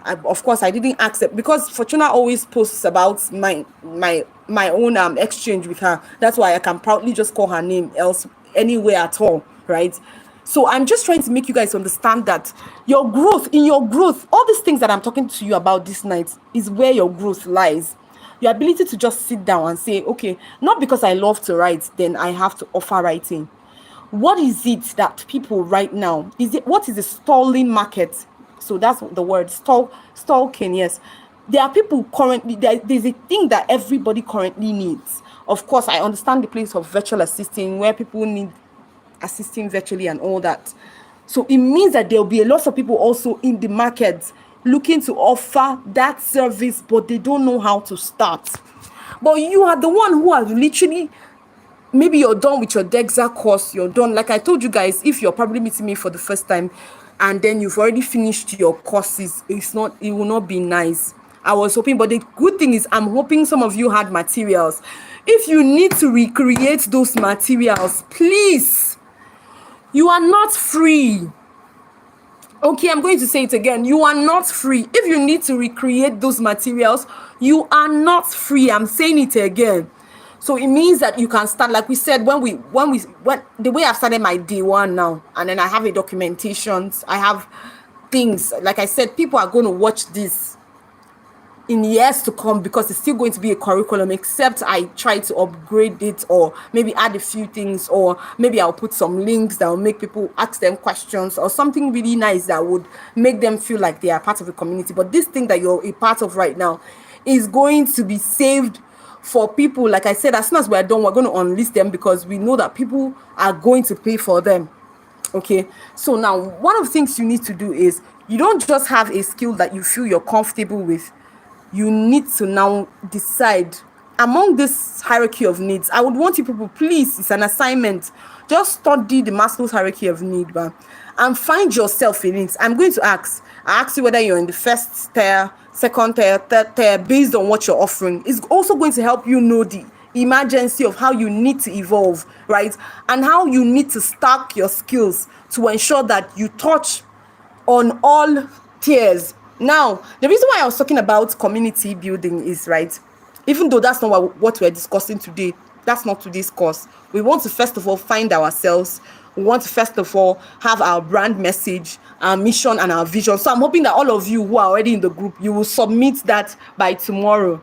of course I didn't accept, because Fortuna always posts about my own exchange with her. That's why I can proudly just call her name else anywhere at all, right? So I'm just trying to make you guys understand that your growth, all these things that I'm talking to you about this night is where your growth lies. Your ability to just sit down and say, okay, not because I love to write, then I have to offer writing. What is it that people right now, what is the stalling market? So that's the word, stalking, yes. There are people currently, there's a thing that everybody currently needs. Of course, I understand the place of virtual assisting, where people need assisting virtually and all that. So it means that there'll be a lot of people also in the market looking to offer that service, but they don't know how to start. But you are the one who has literally, maybe you're done with your DEXA course, you're done. Like I told you guys, if you're probably meeting me for the first time and then you've already finished your courses, it will not be nice. I was hoping, but the good thing is I'm hoping some of you had materials. If you need to recreate those materials, please, you are not free. Okay, I'm going to say it again. You are not free. If you need to recreate those materials, you are not free. I'm saying it again. So it means that you can start, like we said, when the way I've started my day one now, and then I have a documentation, I have things, like I said, people are going to watch this in years to come, because it's still going to be a curriculum, except I try to upgrade it, or maybe add a few things, or maybe I'll put some links that will make people ask them questions, or something really nice that would make them feel like they are part of a community. But this thing that you're a part of right now is going to be saved for people. Like I said, as soon as we're done, we're going to unlist them, because we know that people are going to pay for them. Okay, so now one of the things you need to do is, you don't just have a skill that you feel you're comfortable with. You need to now decide among this hierarchy of needs. I would want you people, please, it's an assignment, just study the Maslow's hierarchy of need, and find yourself in it. I'm going to ask you whether you're in the first tier, second tier, third tier, based on what you're offering. It's also going to help you know the emergency of how you need to evolve, right? And how you need to stack your skills to ensure that you touch on all tiers. Now, the reason why I was talking about community building is, right, even though that's not what we're discussing today, that's not today's course. We want to first of all find ourselves. We want to first of all have our brand message, our mission, and our vision. So I'm hoping that all of you who are already in the group, you will submit that by tomorrow.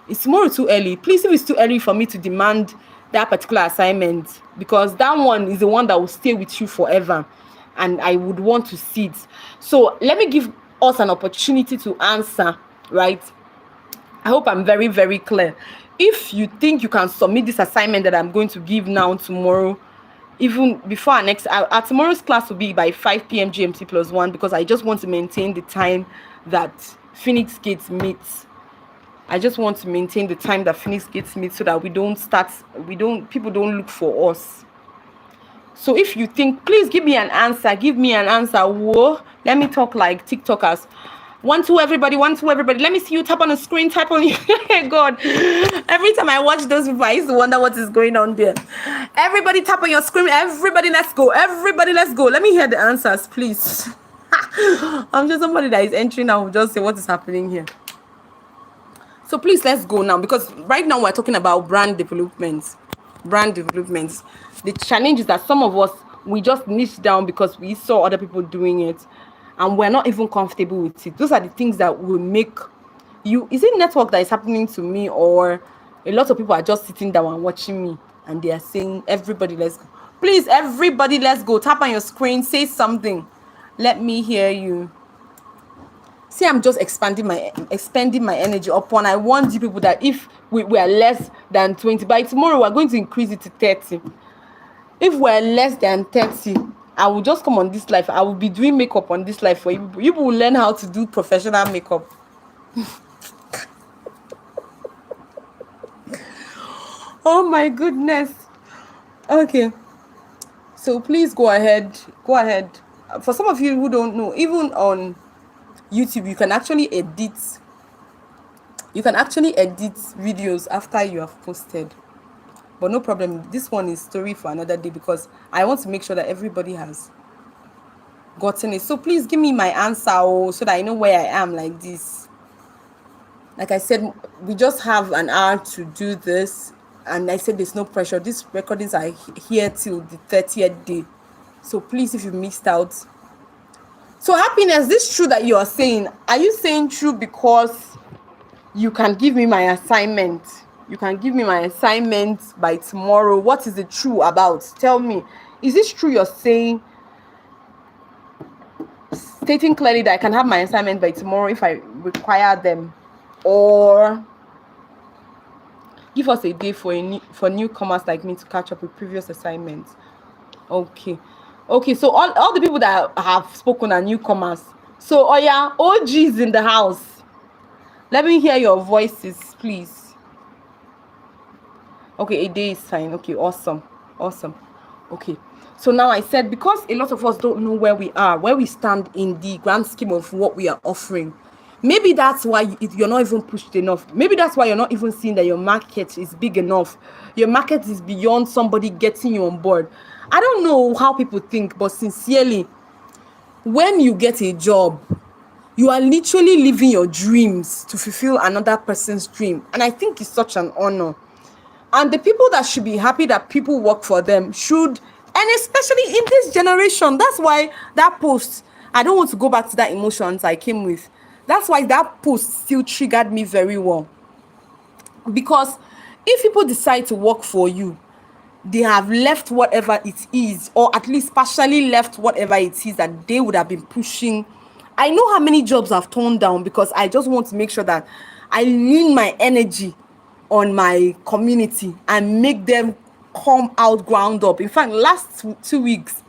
Is tomorrow too early? Please, if it's too early for me to demand that particular assignment, because that one is the one that will stay with you forever, and I would want to see it. So let me give us an opportunity to answer, right? I hope I'm very, very clear. If you think you can submit this assignment that I'm going to give now tomorrow, even before our tomorrow's class will be by 5 p.m. GMT +1, because I just want to maintain the time that Phoenix Gates meets. I just want to maintain the time that Phoenix Gates meets, so that people don't look for us. So if you think, please give me an answer. Whoa, let me talk like TikTokers. 1, 2, everybody. 1, 2, everybody. Let me see you tap on the screen. Tap on you. God, every time I watch those people, I used to wonder what is going on there. Everybody tap on your screen. Everybody, let's go. Everybody, let's go. Let me hear the answers, please. I'm just somebody that is entering now. Just say what is happening here. So please, let's go now, because right now we're talking about brand development. The challenge is that some of us, we just niche down because we saw other people doing it, and we're not even comfortable with it. Those are the things that will make Is it network that is happening to me, or a lot of people are just sitting down and watching me and they are saying, everybody let's go? Please, everybody let's go. Tap on your screen, say something, let me hear you. See, I'm just expanding my energy upon. I want you people that if we are less than 20, by tomorrow we're going to increase it to 30. If we're less than 30, I will just come on this life. I will be doing makeup on this life for you. You will learn how to do professional makeup. Oh my goodness. Okay. So please go ahead. Go ahead. For some of you who don't know, even on YouTube, you can actually edit. You can actually edit videos after you have posted. But no problem. This one is story for another day, because I want to make sure that everybody has gotten it. So please give me my answer, so that I know where I am like this. Like I said, we just have an hour to do this, and I said there's no pressure. These recordings are here till the 30th day. So please, if you missed out. So Happiness, this true that you are saying? Are you saying true because you can give me my assignment? You can give me my assignment by tomorrow. What is it true about? Tell me. Is this true you're saying? Stating clearly that I can have my assignment by tomorrow if I require them, or give us a day for newcomers like me to catch up with previous assignments. Okay. So all the people that have spoken are newcomers. So yeah, OGs in the house, let me hear your voices, please. Okay, a day is fine. Okay, awesome. Okay, so now I said, because a lot of us don't know where we stand in the grand scheme of what we are offering. Maybe that's why you're not even pushed enough. Maybe that's why you're not even seeing that your market is big enough. Your market is beyond somebody getting you on board. I don't know how people think, but sincerely, when you get a job, you are literally living your dreams to fulfill another person's dream. And I think it's such an honor. And the people that should be happy that people work for them should, and especially in this generation, that's why that post, I don't want to go back to that emotions I came with. That's why that post still triggered me very well. Because if people decide to work for you, they have left whatever it is, or at least partially left whatever it is that they would have been pushing. I know how many jobs I've turned down because I just want to make sure that I lean my energy on my community and make them come out ground up. In fact, last 2 weeks,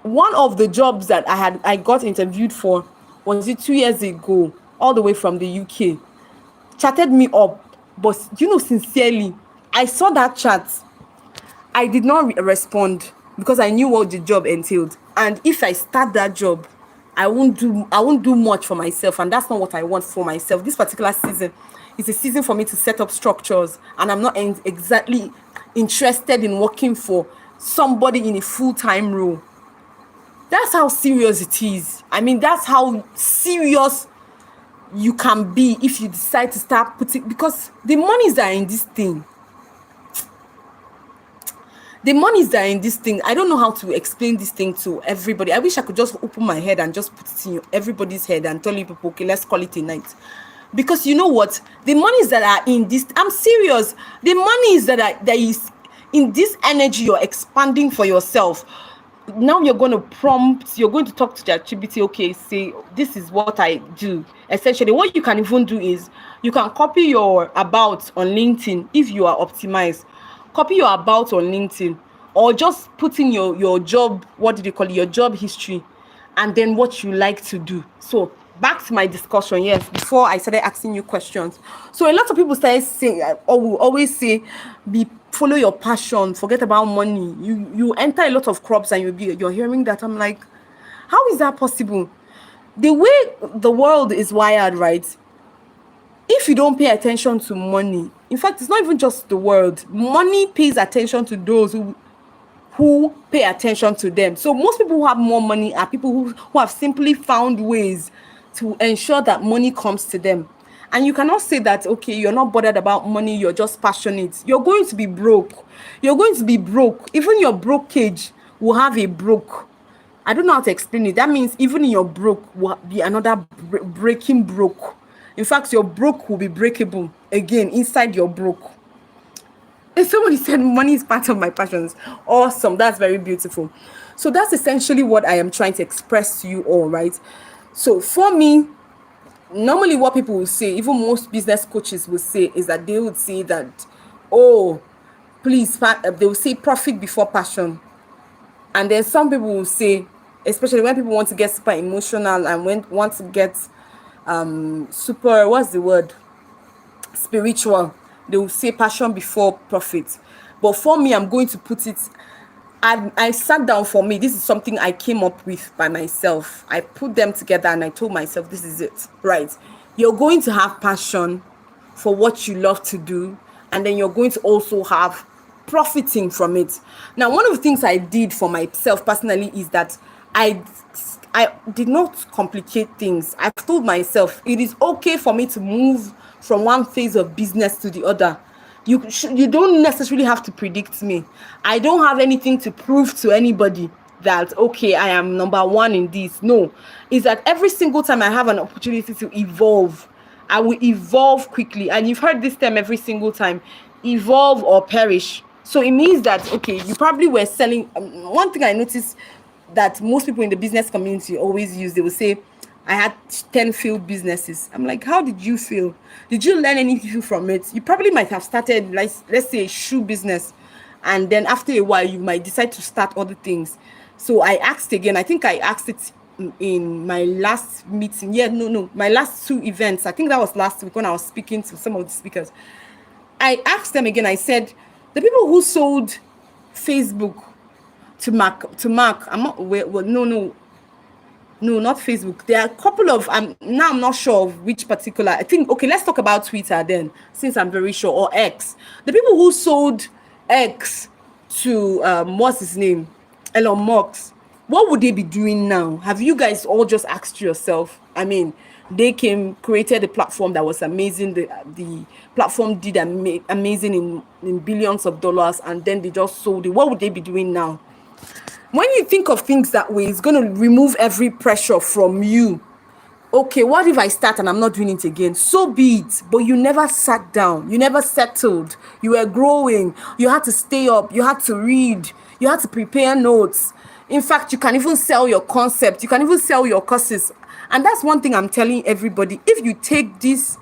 one of the jobs that I got interviewed for, was it 2 years ago, all the way from the UK, chatted me up. But sincerely, I saw that chat, I did not respond because I knew what the job entailed. And if I start that job, I won't do much for myself, and that's not what I want for myself. This particular season is a season for me to set up structures, and I'm not exactly interested in working for somebody in a full-time role. That's how serious it is. I mean, that's how serious you can be if you decide to start putting, because the monies are in this thing. I don't know how to explain this thing to everybody. I wish I could just open my head and just put it in everybody's head and tell you people, okay, let's call it a night. Because you know what? The monies that are in this, I'm serious. The monies that is in this energy you're expanding for yourself. Now you're going to talk to ChatGPT, okay, say, this is what I do. Essentially, what you can even do is, you can copy your about on LinkedIn if you are optimized. Copy your about on LinkedIn, or just put in your job, what do they call it, your job history, and then what you like to do. So back to my discussion, yes, before I started asking you questions. So a lot of people started saying, or will always say, follow your passion, forget about money. You enter a lot of crops and you're hearing that. I'm like, how is that possible? The way the world is wired, right? If you don't pay attention to money, in fact, it's not even just the world. Money pays attention to those who pay attention to them. So most people who have more money are people who have simply found ways to ensure that money comes to them. And you cannot say that, okay, you're not bothered about money, you're just passionate. You're going to be broke. Even your broke cage will have a broke. I don't know how to explain it. That means even in your broke will be another breaking broke. In fact, your broke will be breakable again inside your broke. And somebody said money is part of my passions. Awesome. That's very beautiful. So that's essentially what I am trying to express to you all, right? So for me, normally what people will say, even most business coaches will say, is that they would say that, oh, please, they will say profit before passion. And then some people will say, especially when people want to get super emotional and want to get super, what's the word? Spiritual, they will say passion before profit. But for me, I'm going to put it, I sat down. For me, this is something I came up with by myself. I put them together and I told myself, this is it, right? You're going to have passion for what you love to do, and then you're going to also have profiting from it. Now, one of the things I did for myself personally is that I did not complicate things. I've told myself it is okay for me to move from one phase of business to the other. You don't necessarily have to predict me. I don't have anything to prove to anybody that, okay, I am number one in this. No, is that every single time I have an opportunity to evolve, I will evolve quickly. And you've heard this term every single time, evolve or perish. So it means that, okay, you probably were selling. One thing I noticed that most people in the business community always use, they will say, I had 10 failed businesses. I'm like, how did you fail? Did you learn anything from it? You probably might have started, like, let's say, a shoe business. And then after a while, you might decide to start other things. So I asked again, I think I asked it in my last meeting. Yeah, no, my last two events. I think that was last week when I was speaking to some of the speakers. I asked them again, I said, the people who sold Facebook to Mark, I'm not, well, no, not Facebook. There are a couple of, now I'm not sure of which particular. I think, okay, let's talk about Twitter then, since I'm very sure, or X. The people who sold X to, what's his name? Elon Musk. What would they be doing now? Have you guys all just asked yourself? I mean, they created a platform that was amazing. The platform did amazing in billions of dollars, and then they just sold it. What would they be doing now? When you think of things that way, it's going to remove every pressure from you. Okay, what if I start and I'm not doing it again? So be it. But you never sat down. You never settled. You were growing. You had to stay up. You had to read. You had to prepare notes. In fact, you can even sell your concept. You can even sell your courses. And that's one thing I'm telling everybody. If you take these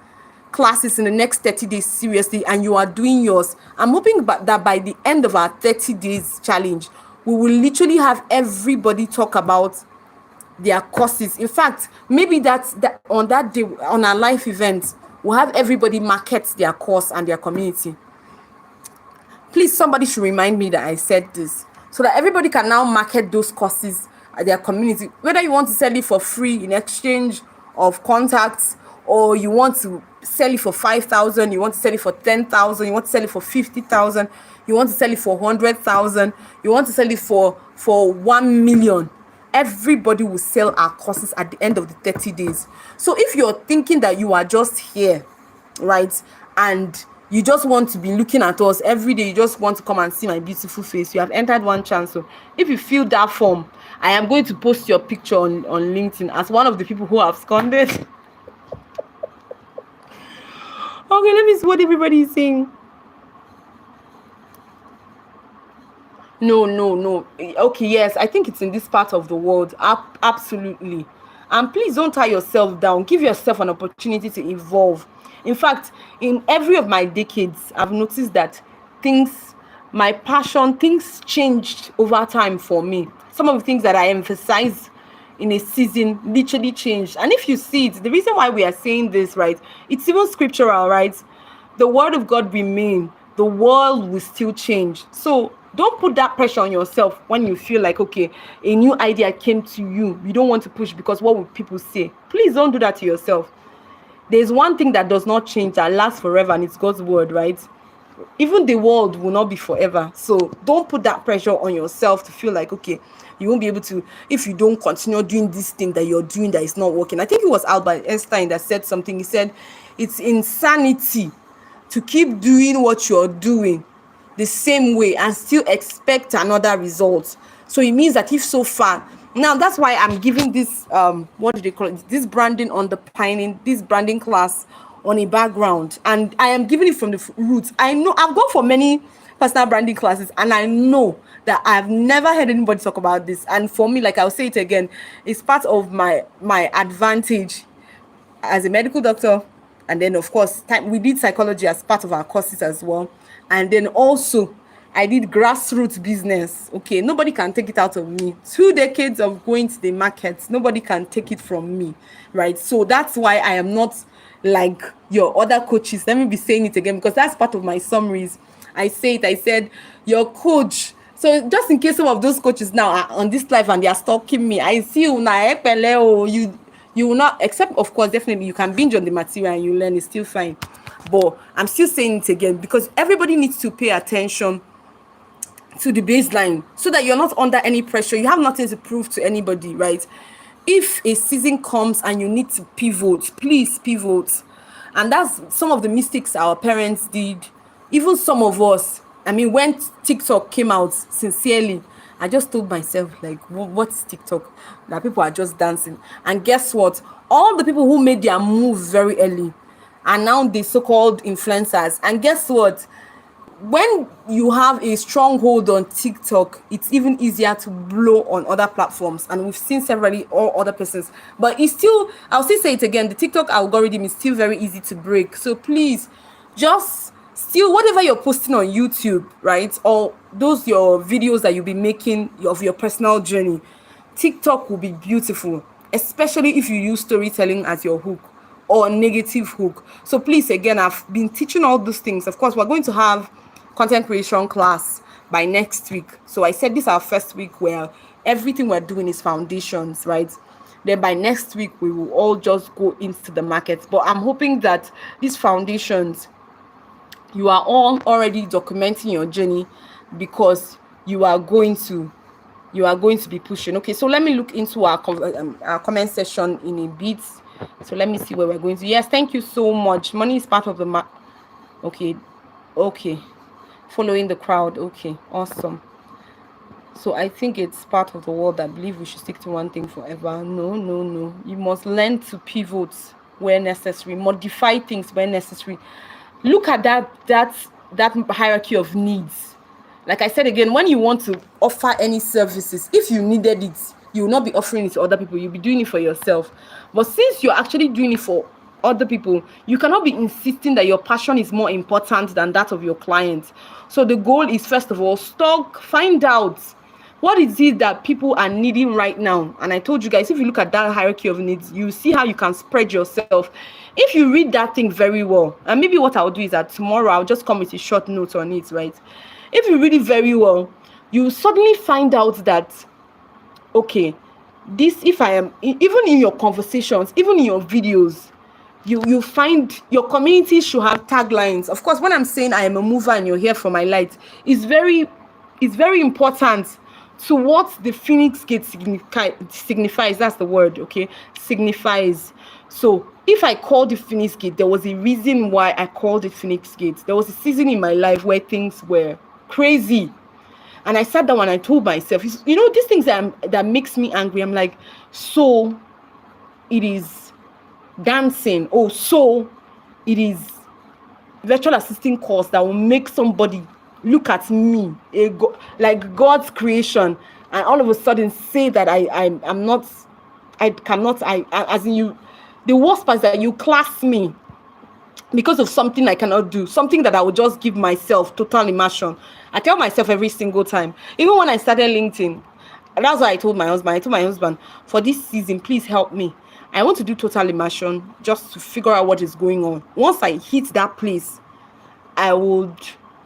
classes in the next 30 days seriously and you are doing yours, I'm hoping that by the end of our 30 days challenge, we will literally have everybody talk about their courses. In fact, maybe that on that day, on our live event, we'll have everybody market their course and their community. Please, somebody should remind me that I said this, so that everybody can now market those courses at their community. Whether you want to sell it for free in exchange of contacts, or you want to sell it for 5,000, you want to sell it for 10,000, you want to sell it for 50,000, you want to sell it for 100,000, you want to sell it for 1 million. Everybody will sell our courses at the end of the 30 days. So if you're thinking that you are just here, right, and you just want to be looking at us every day, you just want to come and see my beautiful face, you have entered one chance. So if you fill that form, I am going to post your picture on LinkedIn as one of the people who have absconded. Okay, let me see what everybody is saying. No. Okay, yes, I think it's in this part of the world. Absolutely. And please don't tie yourself down. Give yourself an opportunity to evolve. In fact, in every of my decades, I've noticed that my passion, things changed over time for me. Some of the things that I emphasize in a season literally changed. And if you see it, the reason why we are saying this, right, it's even scriptural, right? The word of God remain, the world will still change. So don't put that pressure on yourself when you feel like, okay, a new idea came to you. You don't want to push because what will people say? Please don't do that to yourself. There's one thing that does not change, that lasts forever, and it's God's word, right? Even the world will not be forever. So don't put that pressure on yourself to feel like, okay, you won't be able to, if you don't continue doing this thing that you're doing that is not working. I think it was Albert Einstein that said something. He said, it's insanity to keep doing what you're doing the same way and still expect another result. So it means that if so far Now that's why I'm giving this what do they call it, this branding underpinning, this branding class on a background, and I am giving it from the roots. I know I've gone for many personal branding classes, and I know that I've never heard anybody talk about this. And for me, like I'll say it again, it's part of my advantage as a medical doctor. And then of course we did psychology as part of our courses as well. And then also I did grassroots business. Okay, nobody can take it out of me. 2 decades of going to the markets, nobody can take it from me, right? So that's why I am not like your other coaches. Let me be saying it again, because that's part of my summaries. I said your coach. So just in case some of those coaches now are on this live and they are stalking me, I see you now, you will not, except of course definitely you can binge on the material and you learn, it's still fine. But I'm still saying it again because everybody needs to pay attention to the baseline so that you're not under any pressure. You have nothing to prove to anybody, right? If a season comes and you need to pivot, please pivot. And that's some of the mistakes our parents did, even some of us. I mean, when TikTok came out, sincerely, I just told myself, like, what's TikTok? That people are just dancing. And guess what? All the people who made their move very early are now the so-called influencers. And guess what? When you have a stronghold on TikTok, it's even easier to blow on other platforms. And we've seen severally all other persons. But it's still, I'll still say it again, the TikTok algorithm is still very easy to break. So please, just still, whatever you're posting on YouTube, right? Or those your videos that you'll be making of your personal journey, TikTok will be beautiful, especially if you use storytelling as your hook or negative hook. So please, again, I've been teaching all those things. Of course, we're going to have content creation class by next week. So I said this is our first week where everything we're doing is foundations, right? Then by next week, we will all just go into the market. But I'm hoping that these foundations, you are all already documenting your journey because you are going to be pushing. Okay, so let me look into our comment section in a bit. So let me see where we're going to. Yes, thank you so much. Money is part of the okay following the crowd. Okay, awesome. So I think it's part of the world that believe we should stick to one thing forever. No. You must learn to pivot where necessary, modify things where necessary. Look at that hierarchy of needs. Like I said again, when you want to offer any services, if you needed it, you will not be offering it to other people. You'll be doing it for yourself. But since you're actually doing it for other people, you cannot be insisting that your passion is more important than that of your client. So the goal is, first of all, find out what is it that people are needing right now. And I told you guys, if you look at that hierarchy of needs, you see how you can spread yourself. If you read that thing very well, and maybe what I'll do is that tomorrow I'll just come with a short note on it, right? If you read it very well, you suddenly find out that, okay, this, if I am, even in your conversations, even in your videos, you find your community should have taglines. Of course, when I'm saying I am a mover and you're here for my light, it's very important to what the Phoenix Gate signifies. That's the word, okay? Signifies. So if I called it Phoenix Gate, there was a reason why I called it Phoenix Gate. There was a season in my life where things were crazy. And I sat down and I told myself, these things that makes me angry. I'm like, so it is dancing. Oh, so it is virtual assisting course that will make somebody look at me, like God's creation, and all of a sudden say that I'm not, I cannot, as in you, the worst part is that you class me because of something I cannot do, something that I would just give myself total immersion. I tell myself every single time, even when I started LinkedIn, that's why I told my husband, for this season, please help me. I want to do total immersion just to figure out what is going on. Once I hit that place, I would,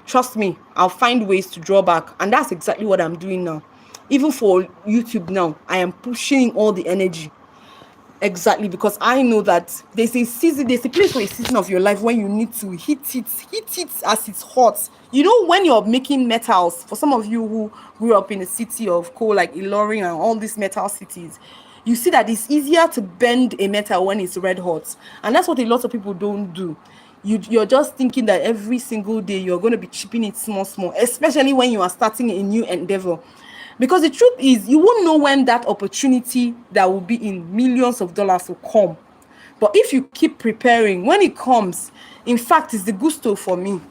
trust me, I'll find ways to draw back. And that's exactly what I'm doing now. Even for YouTube now, I am pushing all the energy. Exactly, because I know that there's a place for a season of your life when you need to hit it as it's hot. When you're making metals, for some of you who grew up in the city of coal, like Ilorin and all these metal cities, you see that it's easier to bend a metal when it's red hot. And that's what a lot of people don't do. You're just thinking that every single day you're going to be chipping it small, especially when you are starting a new endeavor. Because the truth is, you won't know when that opportunity that will be in millions of dollars will come. But if you keep preparing, when it comes, in fact, it's the gusto for me.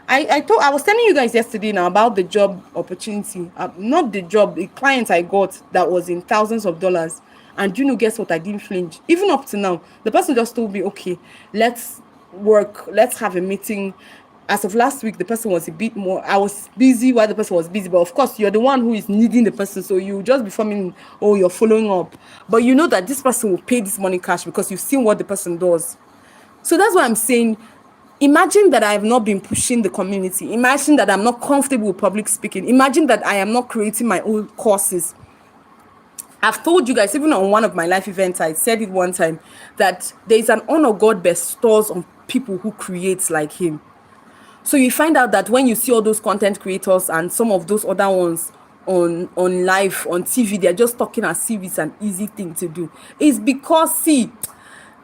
I was telling you guys yesterday now about the job opportunity, not the job, the client I got that was in thousands of dollars. And guess what? I didn't flinch. Even up to now, the person just told me, okay, let's work, let's have a meeting. As of last week, the person was a bit more, I was busy while the person was busy. But of course, you're the one who is needing the person. So you just be forming, oh, you're following up. But you know that this person will pay this money cash because you've seen what the person does. So that's why I'm saying, imagine that I have not been pushing the community. Imagine that I'm not comfortable with public speaking. Imagine that I am not creating my own courses. I've told you guys, even on one of my life events, I said it one time, that there is an honor God bestows on people who create like him. So you find out that when you see all those content creators and some of those other ones on live, on TV, they're just talking as if it's an easy thing to do. It's because, see,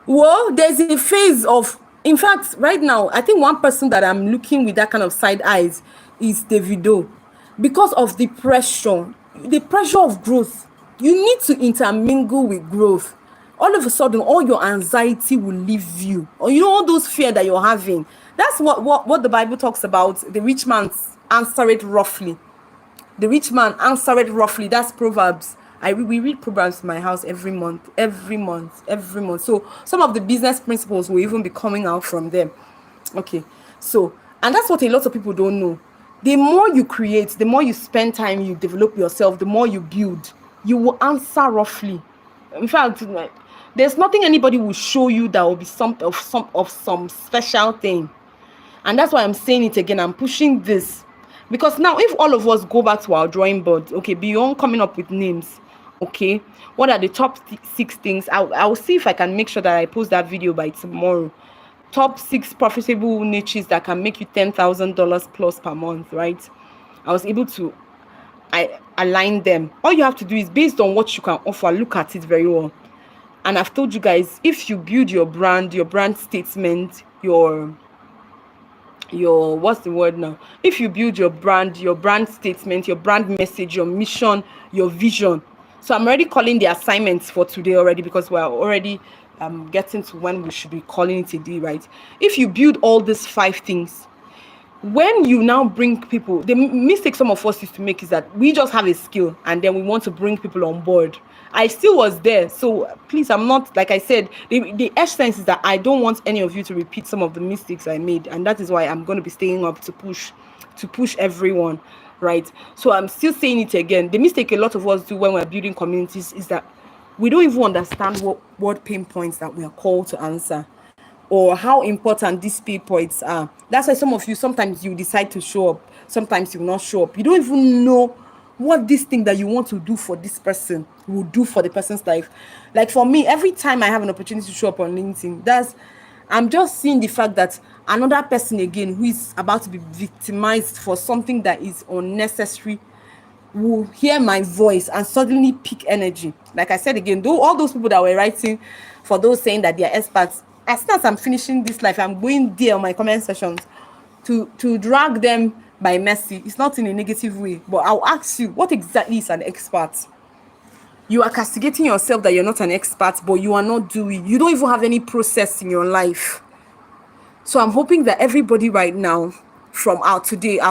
well, there's a phase of, in fact, right now, I think one person that I'm looking with that kind of side eyes is Davido. Because of the pressure of growth. You need to intermingle with growth. All of a sudden, all your anxiety will leave you. Or all those fear that you're having. That's what the Bible talks about. The rich man answer it roughly. The rich man answer it roughly. That's Proverbs. We read Proverbs in my house every month. So some of the business principles will even be coming out from them. Okay. So, and that's what a lot of people don't know. The more you create, the more you spend time, you develop yourself, the more you build, you will answer roughly. In fact, there's nothing anybody will show you that will be some special thing. And that's why I'm saying it again. I'm pushing this. Because now, if all of us go back to our drawing board, okay, beyond coming up with names, okay, what are the top 6 things? I'll see if I can make sure that I post that video by tomorrow. Top 6 profitable niches that can make you $10,000 plus per month, right? I was able to align them. All you have to do is, based on what you can offer, look at it very well. And I've told you guys, if you build your brand statement, your what's the word now? If you build your brand statement, your brand message, your mission, your vision. So I'm already calling the assignments for today already, because we're already getting to when we should be calling it a day, right? If you build all these 5 things, when you now bring people, the mistake some of us used to make is that we just have a skill and then we want to bring people on board. I still was there. So please, I'm not, like I said, the essence is that I don't want any of you to repeat some of the mistakes I made. And that is why I'm going to be staying up to push everyone, right? So I'm still saying it again. The mistake a lot of us do when we're building communities is that we don't even understand what pain points that we are called to answer, or how important these pain points are. That's why some of you, sometimes you decide to show up, sometimes you will not show up. You don't even know what this thing that you want to do for this person will do for the person's life. Like for me, every time I have an opportunity to show up on LinkedIn, I'm just seeing the fact that another person again who is about to be victimized for something that is unnecessary will hear my voice and suddenly pick energy. Like I said again, though, all those people that were writing for those saying that they are experts, as soon as I'm finishing this life, I'm going there on my comment sections to drag them by mercy. It's not in a negative way, but I'll ask you, what exactly is an expert? You are castigating yourself that you're not an expert, but you are not doing. You don't even have any process in your life. So I'm hoping that everybody right now, from our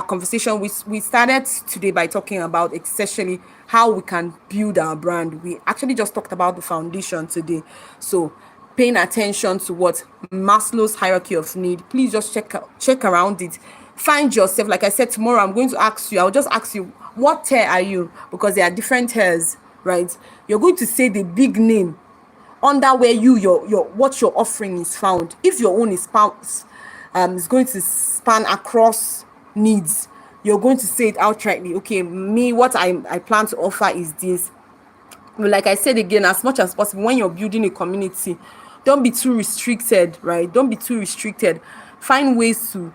conversation, we started today by talking about essentially how we can build our brand. We actually just talked about the foundation today. So paying attention to what Maslow's hierarchy of need. Please just check around it. Find yourself. Like I said, tomorrow I'm going to ask you. I'll just ask you, what tier are you? Because there are different tiers, right? You're going to say the big name under where what you're offering is found. If your own is going to span across needs, you're going to say it outrightly. Okay, me, what I plan to offer is this. But like I said again, as much as possible, when you're building a community, don't be too restricted, right? Don't be too restricted. Find ways to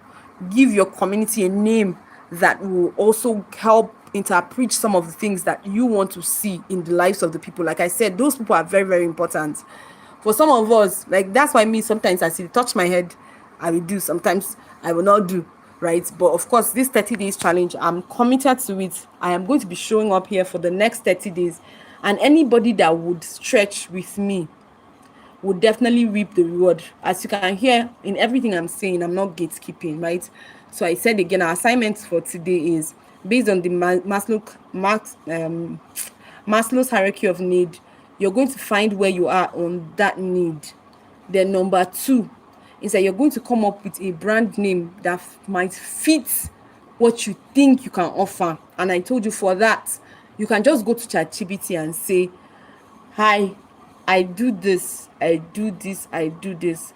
give your community a name that will also help interpret some of the things that you want to see in the lives of the people. Like I said, those people are very, very important. For some of us, like that's why me, sometimes I see touch my head, I will do, sometimes I will not do. right? But of course, this 30 days challenge, I'm committed to it. I am going to be showing up here for the next 30 days, and anybody that would stretch with me would definitely reap the reward. As you can hear in everything I'm saying, I'm not gatekeeping, right? So I said again, our assignment for today is based on the Maslow's hierarchy of need. You're going to find where you are on that need. Then number 2 is that you're going to come up with a brand name that might fit what you think you can offer. And I told you, for that, you can just go to ChatGPT and say, hi, I do this, I do this, I do this.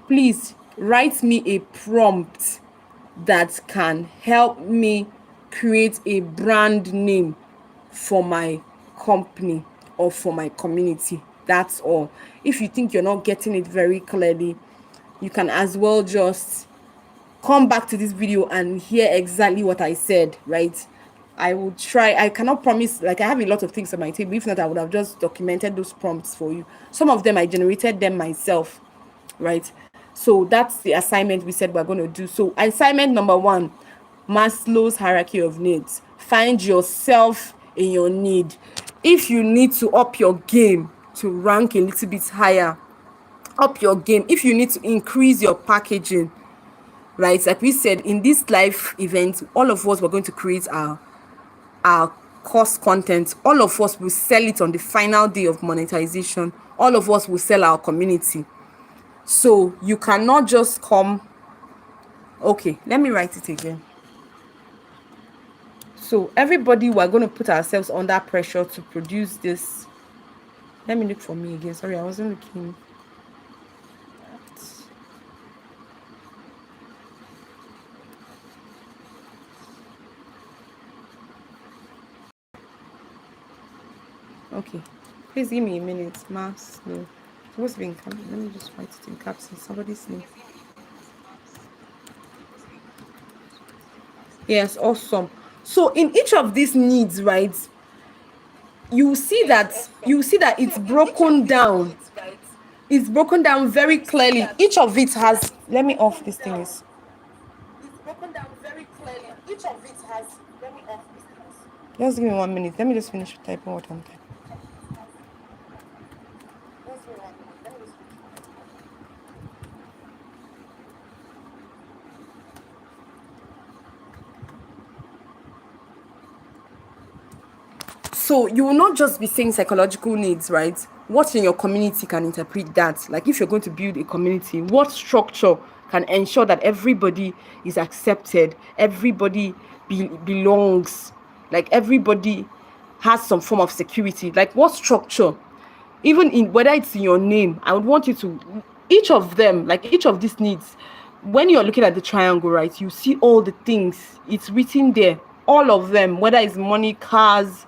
Please write me a prompt that can help me create a brand name for my company or for my community. That's all. If you think you're not getting it very clearly, you can as well just come back to this video and hear exactly what I said, right? I will try. I cannot promise, like, I have a lot of things on my table. If not, I would have just documented those prompts for you. Some of them I generated them myself, right? So that's the assignment we said we're going to do. So assignment number 1, Maslow's hierarchy of needs. Find yourself in your need. If you need to up your game to rank a little bit higher, up your game. If you need to increase your packaging, right? Like we said, in this live event, all of us were going to create our course content. All of us will sell it on the final day of monetization. All of us will sell our community. So you cannot just come. Okay, let me write it again. So everybody, we're going to put ourselves under pressure to produce this. Let me look for me again. Sorry, I wasn't looking. Okay, please give me a minute. Mass, no. Supposed to be in caps. Let me just write it in caps. Somebody's name. Yes, awesome. So in each of these needs, right, you see that it's broken down. It's broken down very clearly. Each of it has. Let me off this thing. It's broken down very clearly. Each of it has. Let me off this thing. Just give me 1 minute. Let me just finish typing what I'm typing. So you will not just be saying psychological needs, right? What in your community can interpret that? Like, if you're going to build a community, what structure can ensure that everybody is accepted, everybody belongs, like everybody has some form of security? Like, what structure? Even in whether it's in your name, I would want you to, each of them, like each of these needs, when you're looking at the triangle, right, you see all the things, it's written there, all of them, whether it's money, cars,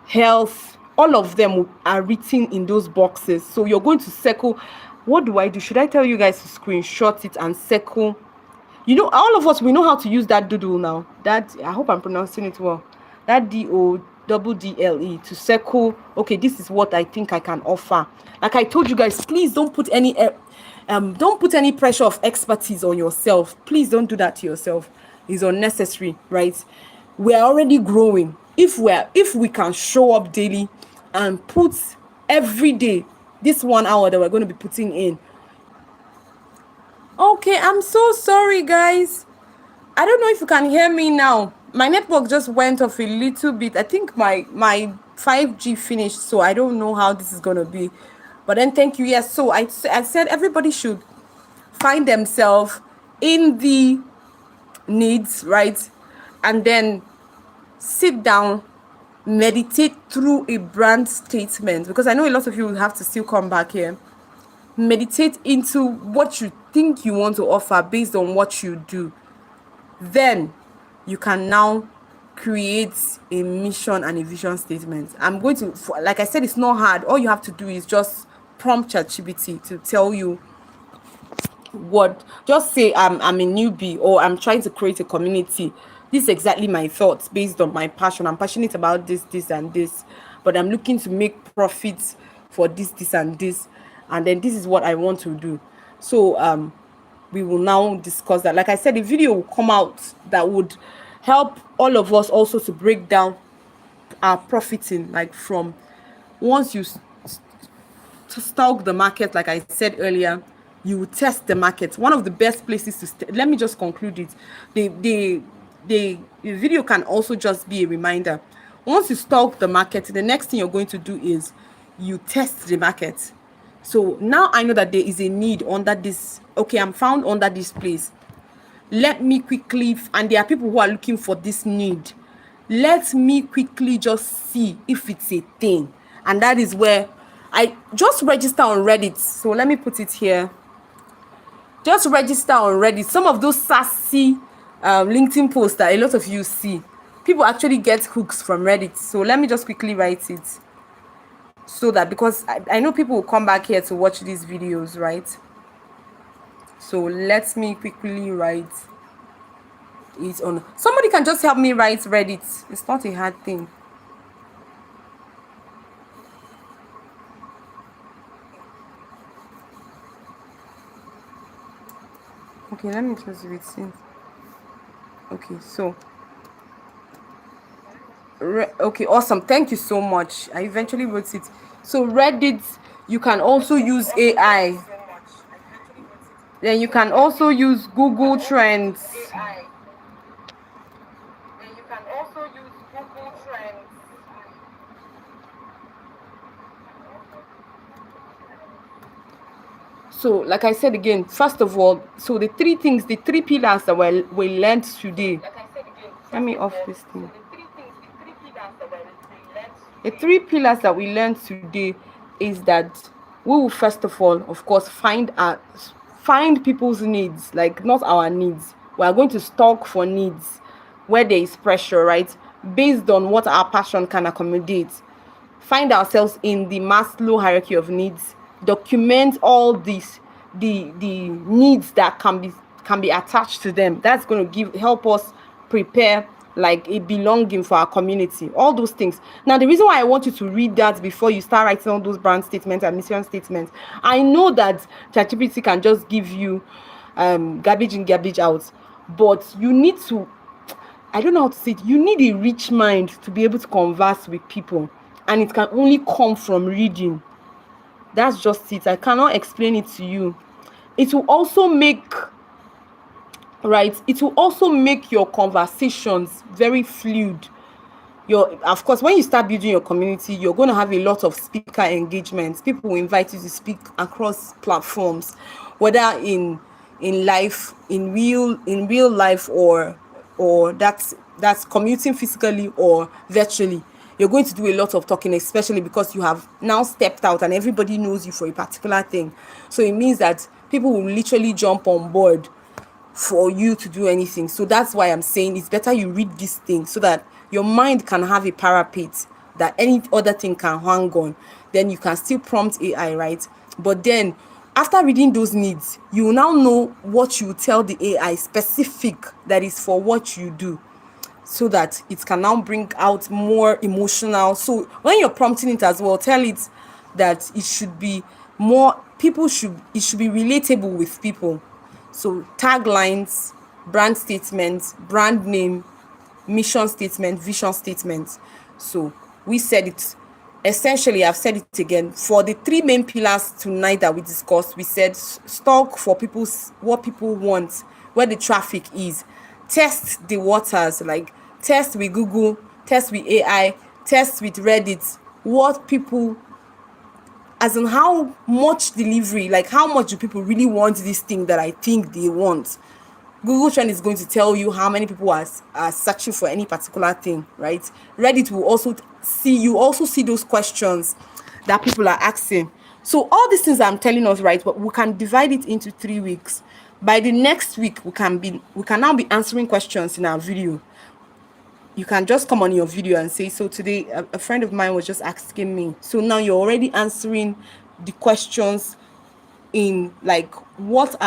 health, all of them are written in those boxes. So you're going to circle. What do I do? Should I tell you guys to screenshot it and circle? You know, all of us, we know how to use that doodle now. That, I hope I'm pronouncing it well. That DODDLE, to circle. Okay, this is what I think I can offer. Like I told you guys, please don't put any pressure of expertise on yourself. Please don't do that to yourself. It's unnecessary, right? We're already growing. If we can show up daily and put every day this 1 hour that we're going to be putting in. Okay, I'm so sorry, guys. I don't know if you can hear me now. My network just went off a little bit. I think my 5G finished, so I don't know how this is going to be. But then thank you. Yes, so I said everybody should find themselves in the needs, right? And then sit down, meditate through a brand statement, because I know a lot of you will have to still come back here. Meditate into what you think you want to offer based on what you do. Then you can now create a mission and a vision statement. I'm going to, like I said, it's not hard. All you have to do is just prompt ChatGPT to tell you what. Just say I'm a newbie, or I'm trying to create a community. This is exactly my thoughts based on my passion. I'm passionate about this and this, but I'm looking to make profits for this and this, and then this is what I want to do. So we will now discuss that. Like I said, the video will come out that would help all of us also to break down our profiting, like from once you to stalk the market. Like I said earlier, you will test the market. One of the best places to let me just conclude it. The video can also just be a reminder. Once you stalk the market, the next thing you're going to do is you test the market. So now I know that there is a need under this. Okay, I'm found under this place. Let me quickly, and there are people who are looking for this need. Let me quickly just see if it's a thing. And that is where I just register on Reddit. So let me put it here. Just register on Reddit. Some of those sassy LinkedIn posts that a lot of you see, people actually get hooks from Reddit. So let me just quickly write it. So that, because I know people will come back here to watch these videos, right? So let me quickly write it on. Somebody can just help me write Reddit. It's not a hard thing. Okay, let me just read it. Okay, so okay, awesome. Thank you so much. I eventually wrote it. So Reddit, you can also use AI. Then you can also use Google Trends. So, like I said again, first of all, so the three pillars that we learned today. Let me off this thing. The three pillars that we learned today is that we will first of all, of course, find people's needs, like not our needs. We are going to stalk for needs where there is pressure, right? Based on what our passion can accommodate. Find ourselves in the Maslow hierarchy of needs. Document all these the needs that can be attached to them. That's going to help us prepare like a belonging for our community, all those things. Now, the reason why I want you to read that before you start writing all those brand statements and mission statements, I know that ChatGPT can just give you garbage in, garbage out, but you need to, I don't know how to say it, you need a rich mind to be able to converse with people, and it can only come from reading. That's just it. I cannot explain it to you. It will also make your conversations very fluid. Of course, when you start building your community, you're going to have a lot of speaker engagements. People will invite you to speak across platforms, whether in life, in real life, or that's commuting physically or virtually. You're going to do a lot of talking, especially because you have now stepped out and everybody knows you for a particular thing. So it means that people will literally jump on board for you to do anything. So that's why I'm saying it's better you read this thing so that your mind can have a parapet that any other thing can hang on. Then you can still prompt AI, right? But then after reading those needs, you will now know what you tell the AI specific that is for what you do, so that it can now bring out more emotional. So when you're prompting it as well, tell it that it should be more, it should be relatable with people. So taglines, brand statements, brand name, mission statement, vision statement. So we said it. Essentially, I've said it again. For the three main pillars tonight that we discussed, we said stalk for what people want, where the traffic is. Test the waters, like test with Google, test with AI, test with Reddit. What people, as in how much delivery, like how much do people really want this thing that I think they want. Google Trend is going to tell you how many people are searching for any particular thing, right? Reddit will also see those questions that people are asking. So all these things I'm telling us, right, but we can divide it into 3 weeks. By the next week, we can now be answering questions in our video. You can just come on your video and say, so today a friend of mine was just asking me. So now you're already answering the questions in like, what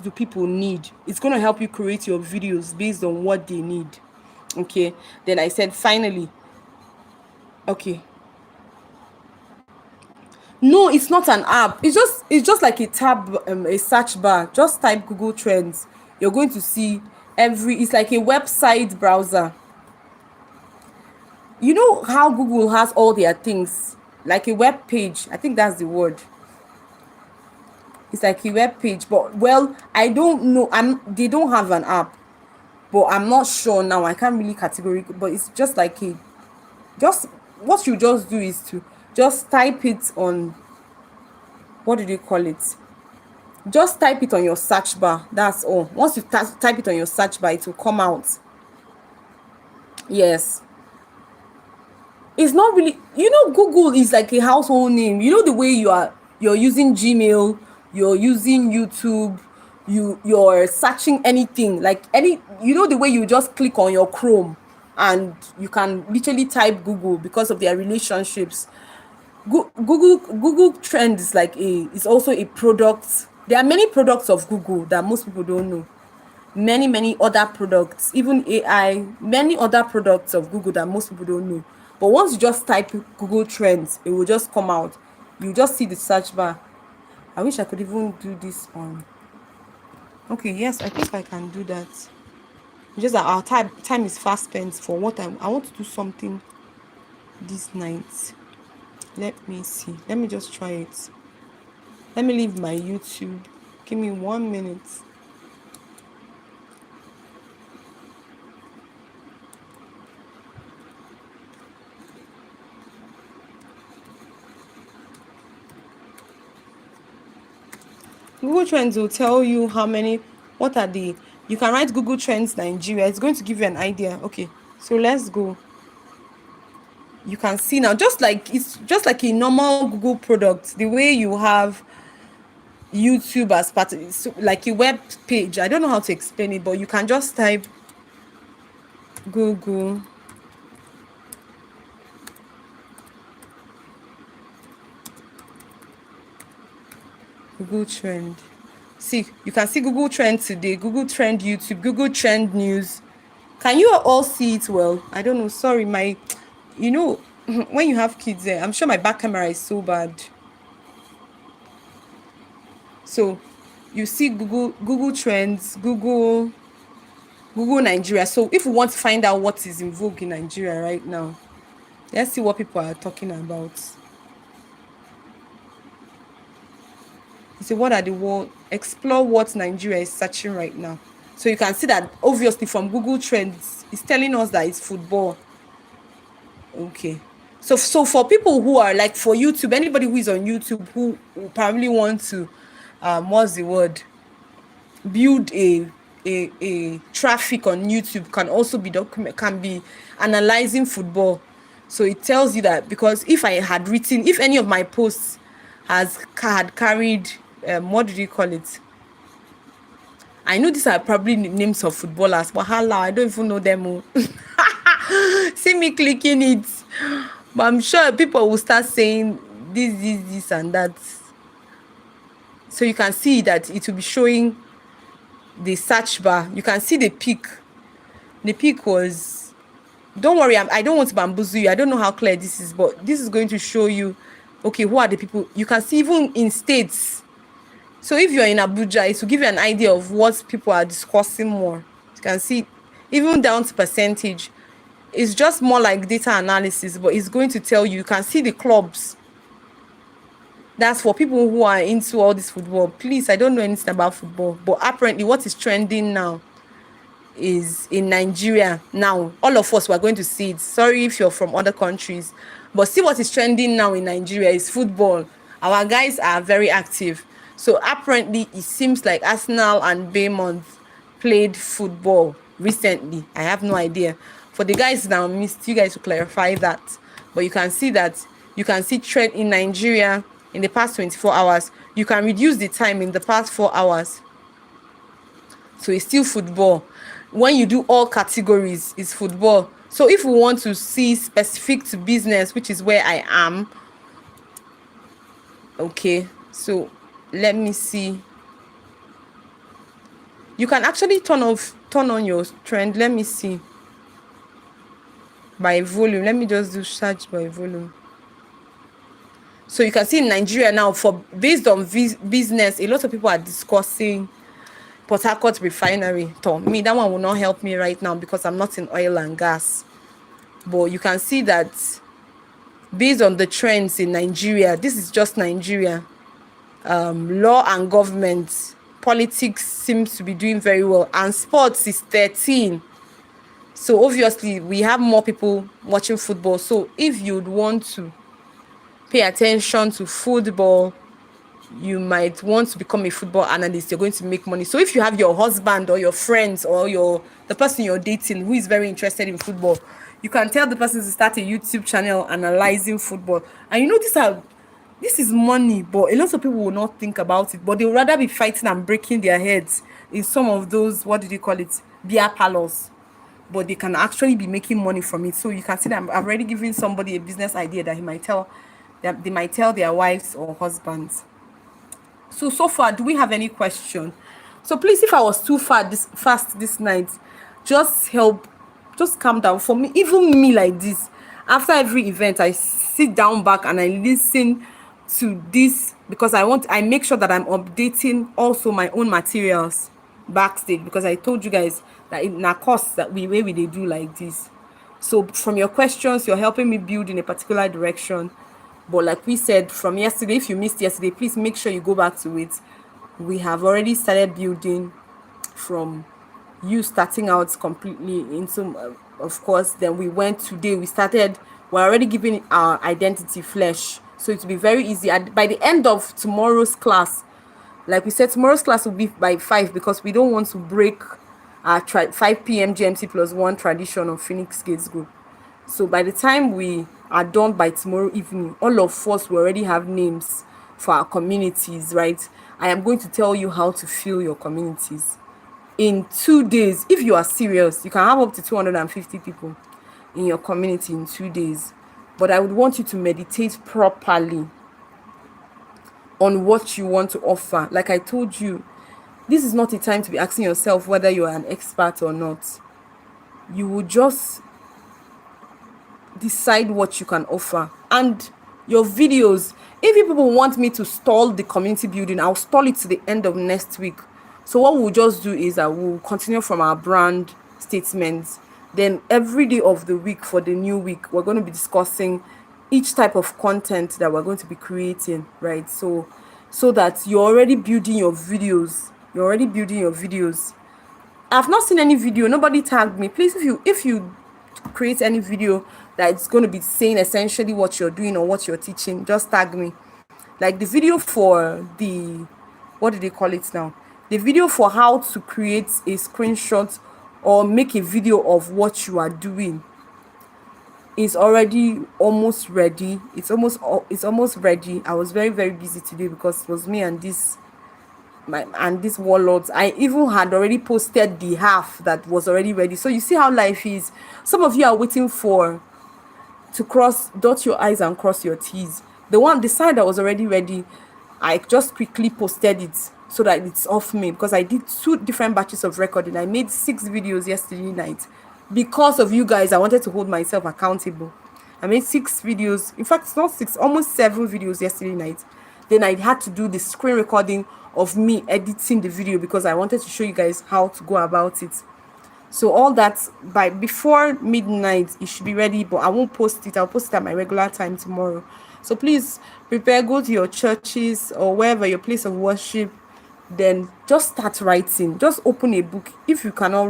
do people need? It's going to help you create your videos based on what they need. Okay, then I said finally, okay, No, it's not an app. It's just like a tab, a search bar. Just type Google Trends. You're going to see it's like a website browser. You know how Google has all their things, like a web page. I think that's the word. It's like a web page, but well, I don't know. They don't have an app, but I'm not sure now. I can't really categorically, but it's just like just what you just do is to just type it on, what do they call it? Just type it on your search bar. That's all. Once you type it on your search bar, it will come out. Yes. It's not really, Google is like a household name. You know the way you're using Gmail, you're using YouTube, you're searching anything, like the way you just click on your Chrome and you can literally type Google because of their relationships. Google Trend is is also a product. There are many products of Google that most people don't know. Many other products, even AI, many other products of Google that most people don't know. But once you just type Google Trends, it will just come out. You just see the search bar. I wish I could even do this on. Okay, yes, I think I can do that. It's just that our time is fast spent for what I want to do something this night. Let me see. Let me just try it. Let me leave my YouTube. Give me 1 minute. Google Trends will tell you you can write Google Trends Nigeria. It's going to give you an idea. Okay, so let's go. You can see now, it's just like a normal Google product, the way you have YouTube as part of it, like a web page. I don't know how to explain it, but you can just type Google Trend. See, you can see Google Trend today, Google Trend YouTube, Google Trend News. Can you all see it well? I don't know. Sorry, when you have kids there, I'm sure my back camera is so bad. So you see Google Trends, Google Nigeria. So if we want to find out what is in vogue in Nigeria right now, let's see what people are talking about. You say, what are the world? Explore what Nigeria is searching right now. So you can see that obviously from Google Trends, it's telling us that it's football. Okay. So for people who are like, for YouTube, anybody who is on YouTube who probably want to, what's the word? Build a traffic on YouTube, can also be analyzing football. So it tells you that, because if any of my posts had carried, what do you call it? I know these are probably names of footballers, but I don't even know them. See me clicking it, but I'm sure people will start saying this and that. So you can see that it will be showing the search bar. You can see the peak. The peak was, don't worry, I don't want to bamboozle you. I don't know how clear this is, but this is going to show you, okay, who are the people. You can see even in states. So if you're in Abuja, it will give you an idea of what people are discussing more. You can see even down to percentage. It's just more like data analysis, but it's going to tell you. You can see the clubs. That's for people who are into all this football. Please, I don't know anything about football, but apparently what is trending now is in Nigeria. Now, all of us, we're going to see it. Sorry if you're from other countries, but see what is trending now in Nigeria is football. Our guys are very active. So apparently it seems like Arsenal and Bournemouth played football recently. I have no idea. For the guys now, missed you guys to clarify that. But you can see trend in Nigeria in the past 24 hours. You can reduce the time in the past 4 hours. So it's still football. When you do all categories, it's football. So if we want to see specific to business, which is where I am, okay, so let me see. You can actually turn on your trend. Let me see. By volume. Let me just do search by volume. So you can see in Nigeria now, for based on business, a lot of people are discussing Port Harcourt refinery. To me, that one will not help me right now because I'm not in oil and gas. But you can see that based on the trends in Nigeria, this is just Nigeria, law and government, politics seems to be doing very well, and sports is 13. So obviously we have more people watching football. So if you'd want to pay attention to football, you might want to become a football analyst. You're going to make money. So if you have your husband or your friends or the person you're dating who is very interested in football, you can tell the person to start a YouTube channel analyzing football. And you know, this is money, but a lot of people will not think about it, but they would rather be fighting and breaking their heads in some of those, what do they call it, beer parlors, but they can actually be making money from it. So you can see that I've already given somebody a business idea that they might tell their wives or husbands. So far, do we have any question? So please, if I was too fast this night, just calm down for me. Even me, like this, after every event, I sit down back and I listen to this because I make sure that I'm updating also my own materials backstage, because I told you guys that in our course that we do like this. So from your questions, you're helping me build in a particular direction. But like we said from yesterday, if you missed yesterday, please make sure you go back to it. We have already started building from you starting out completely into, of course, then we went today, we're already giving our identity flesh. So it will be very easy. And by the end of tomorrow's class, like we said, tomorrow's class will be by 5 because we don't want to break our 5 p.m. GMT plus 1 tradition of Phoenix Gates Group. So by the time we are done by tomorrow evening, all of us will already have names for our communities, right? I am going to tell you how to fill your communities in 2 days. If you are serious, you can have up to 250 people in your community in 2 days. But I would want you to meditate properly on what you want to offer. Like I told you, this is not a time to be asking yourself whether you are an expert or not. You will just decide what you can offer. And your videos, if people want me to stall the community building, I'll stall it to the end of next week. So what we'll just do is I will continue from our brand statements. Then every day of the week for the new week, we're going to be discussing each type of content that we're going to be creating, right? So that you're already building your videos. I've not seen any video. Nobody tagged me. Please, if you create any video that it's going to be saying essentially what you're doing or what you're teaching, just tag me. Like the video for the, what do they call it now? The video for how to create a screenshot or make a video of what you are doing is already almost ready. It's almost ready. I was very, very busy today because it was me and these warlords. I even had already posted the half that was already ready. So you see how life is. Some of you are waiting to dot your I's and cross your T's. The side that was already ready, I just quickly posted it so that it's off me, because I did 2 different batches of recording. I made 6 videos yesterday night. Because of you guys, I wanted to hold myself accountable. I made 6 videos. In fact, it's not 6, almost 7 videos yesterday night. Then I had to do the screen recording of me editing the video because I wanted to show you guys how to go about it. So all that before midnight, it should be ready, but I won't post it. I'll post it at my regular time tomorrow. So please prepare, go to your churches or wherever your place of worship, then just start writing. Just open a book. If you cannot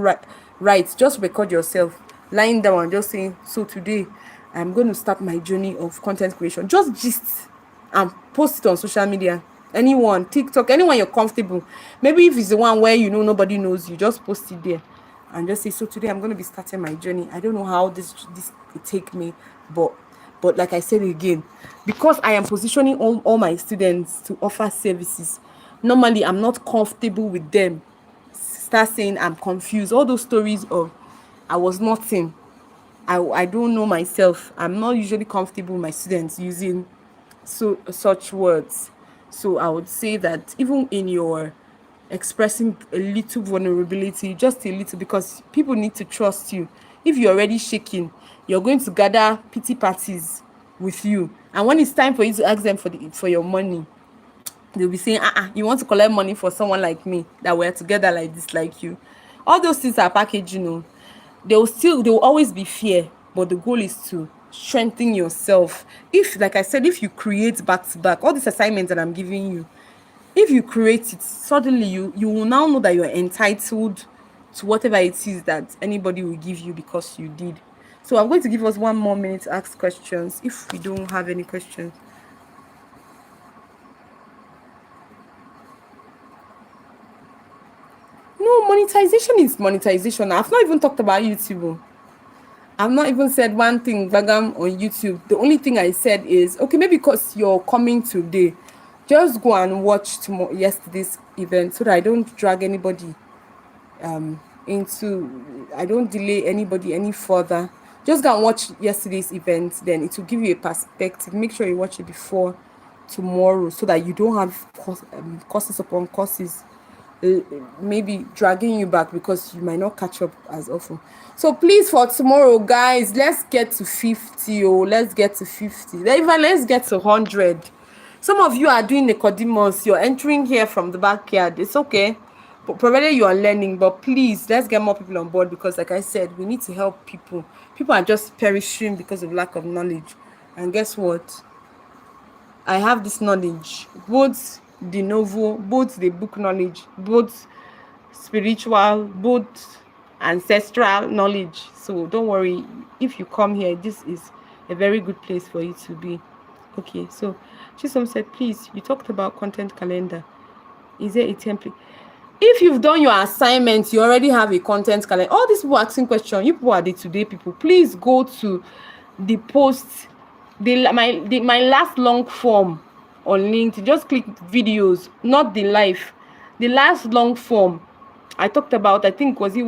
write, just record yourself lying down and just saying, so today I'm going to start my journey of content creation. Just gist and post it on social media. Anyone, TikTok, anyone you're comfortable. Maybe if it's the one where you know nobody knows you, just post it there and just say, so today I'm going to be starting my journey. I don't know how this will take me, but like I said again, because I am positioning all my students to offer services, normally I'm not comfortable with them start saying I'm confused. All those stories of I was nothing, I don't know myself. I'm not usually comfortable with my students using such words. So I would say that even in your expressing a little vulnerability, just a little, because people need to trust you. If you're already shaking, you're going to gather pity parties with you, and when it's time for you to ask them for your money, they'll be saying, you want to collect money for someone like me that we're together like this, like you. All those things are packaging, there will always be fear, but the goal is to strengthen yourself. If, like I said, if you create back to back all these assignments that I'm giving you, if you create it, suddenly you will now know that you're entitled to whatever it is that anybody will give you because you did. So I'm going to give us 1 more minute to ask questions if we don't have any questions. No, monetization is monetization. I've not even talked about YouTube. I've not even said one thing bagam on YouTube. The only thing I said is, okay, maybe because you're coming today, just go and watch yesterday's event so that I don't drag anybody I don't delay anybody any further. Just go and watch yesterday's event, then it will give you a perspective. Make sure you watch it before tomorrow so that you don't have courses upon courses maybe dragging you back because you might not catch up as often. So please, for tomorrow, guys, let's get to 50. Let's get to 50. Even let's get to 100. Some of you are doing Nicodemus. You're entering here from the backyard. It's okay, but provided you are learning. But please, let's get more people on board because, like I said, we need to help people. People are just perishing because of lack of knowledge. And guess what? I have this knowledge, both de novo, both the book knowledge, both spiritual, both ancestral knowledge. So don't worry, if you come here, this is a very good place for you to be. Okay, so Chisom said, please, you talked about content calendar. Is there a template? If you've done your assignments, you already have a content calendar. All these people asking questions, you people are the today people. Please go to the post, my last long form on LinkedIn. Just click videos, not the live. The last long form I talked about, I think, was it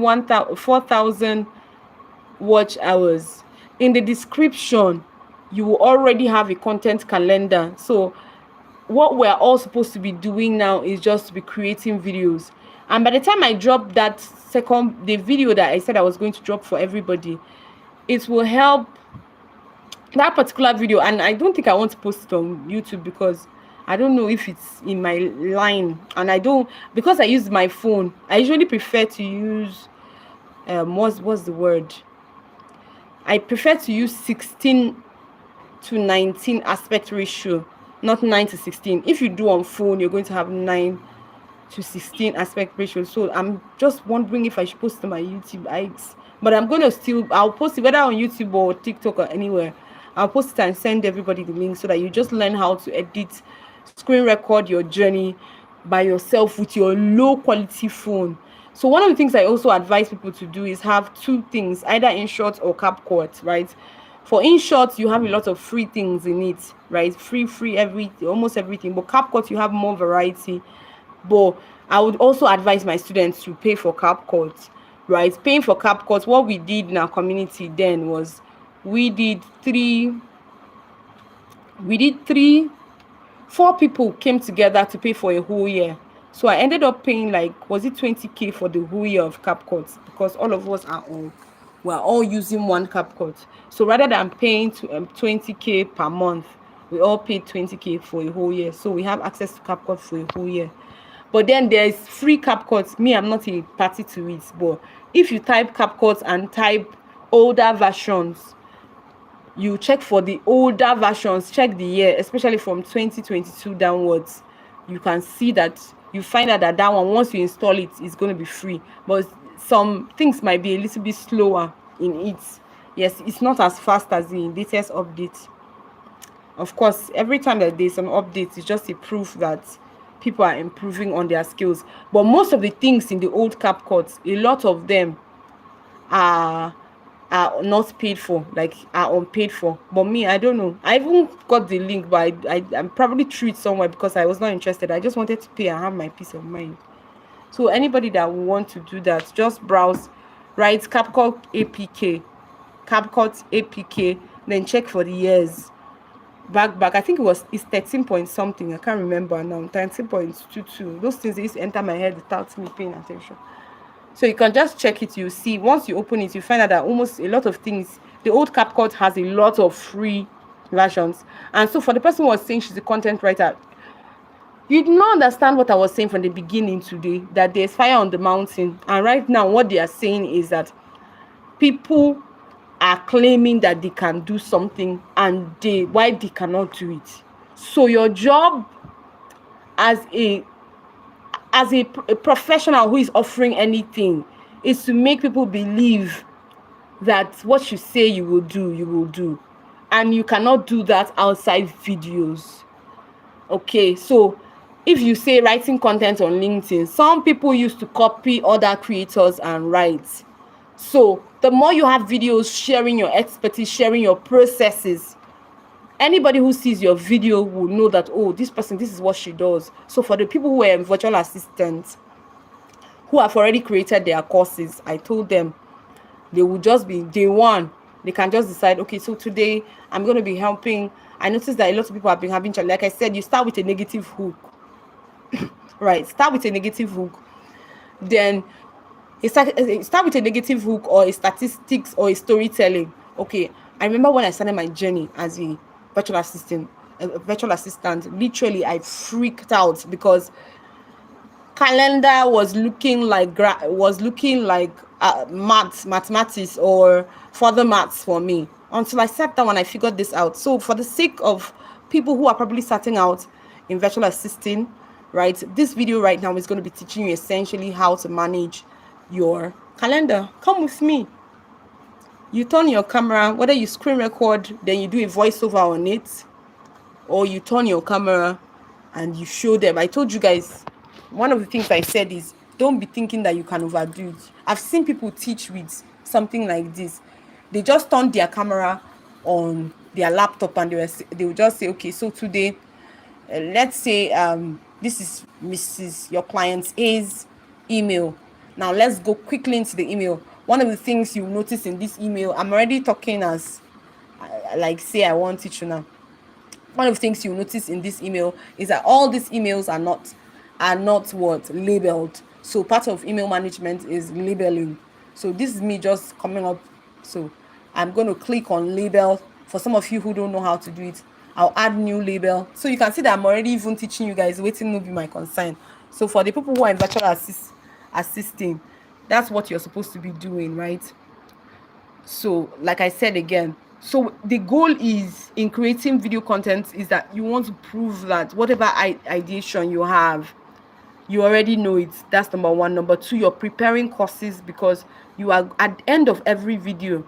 4,000 watch hours. In the description, you will already have a content calendar. So what we're all supposed to be doing now is just to be creating videos. And by the time I drop the video that I said I was going to drop for everybody, it will help that particular video. And I don't think I want to post it on YouTube because I don't know if it's in my line, and because I use my phone. I usually prefer to use what's the word? I prefer to use 16:19 aspect ratio, not 9:16. If you do on phone, you're going to have 9:16 aspect ratio. So I'm just wondering if I should post to my YouTube. But I'm going to I'll post it whether on YouTube or TikTok or anywhere. I'll post it and send everybody the link so that you just learn how to edit, screen record your journey by yourself with your low quality phone. So one of the things I also advise people to do is have 2 things, either InShot or CapCut, right? For InShot, you have a lot of free things in it, right? Free almost everything. But CapCut, you have more variety. But I would also advise my students to pay for CapCut, right? Paying for CapCut, what we did in our community then was we did 4 people came together to pay for a whole year. So I ended up paying was it 20K for the whole year of CapCut, because all of us we're all using one CapCut. So rather than paying 20K per month, we all paid 20K for a whole year. So we have access to CapCut for a whole year. But then there's free CapCut. Me, I'm not a party to it. But if you type CapCut and type older versions, you check for the older versions, check the year, especially from 2022 downwards, you can see that you find out that one, once you install it, is going to be free. But some things might be a little bit slower in it. Yes, it's not as fast as the latest update. Of course, every time that there's an update, it's just a proof that people are improving on their skills. But most of the things in the old CapCut, a lot of them are not paid for, are unpaid for. But me, I don't know. I even got the link, but I'm probably threw it somewhere because I was not interested. I just wanted to pay and have my peace of mind. So anybody that will want to do that, just browse, write CapCut APK, then check for the years. Back. I think it's 13 point something. I can't remember now. 13.22. Those things used to enter my head without me paying attention. So you can just check it. You see, once you open it, you find out that almost a lot of things. The old CapCut has a lot of free versions. And so for the person who was saying she's a content writer, you did not understand what I was saying from the beginning today, that there's fire on the mountain. And right now, what they are saying is that people are claiming that they can do something and why they cannot do it. So your job as a professional who is offering anything is to make people believe that what you say you will do. And you cannot do that outside videos. Okay, so if you say writing content on LinkedIn, some people used to copy other creators and write. So the more you have videos sharing your expertise, sharing your processes, anybody who sees your video will know that, oh, this person, this is what she does. So for the people who are virtual assistants who have already created their courses, I told them they will just be day one. They can just decide, okay, so today I'm going to be helping. I noticed that a lot of people have been having challenge. Like I said, you start with a negative hook. Right, start with a negative hook. Then start with a negative hook or a statistics or a storytelling. Okay, I remember when I started my journey as a virtual assistant. Literally, I freaked out because calendar was looking like mathematics or further maths for me, until I sat down and I figured this out. So for the sake of people who are probably starting out in virtual assisting, right, this video right now is going to be teaching you essentially how to manage your calendar. Come with me. You turn your camera, whether you screen record, then you do a voiceover on it, or you turn your camera and you show them. I told you guys, one of the things I said is, don't be thinking that you can overdo it. I've seen people teach with something like this. They just turn their camera on their laptop and they will just say, okay, so today, let's say this is Mrs. your client's A's email. Now let's go quickly into the email. One of the things you notice in this email, I'm already talking as like say I want it to now. One of the things you notice in this email is that all these emails are not what labeled. So part of email management is labeling. So this is me just coming up. So I'm going to click on label. For some of you who don't know how to do it, I'll add new label. So you can see that I'm already even teaching you guys, waiting will be my concern. So for the people who are in virtual assisting, that's what you're supposed to be doing, right? So like I said again, so the goal is in creating video content is that you want to prove that whatever ideation you have, you already know it. That's number one. Number two, you're preparing courses because you are at the end of every video,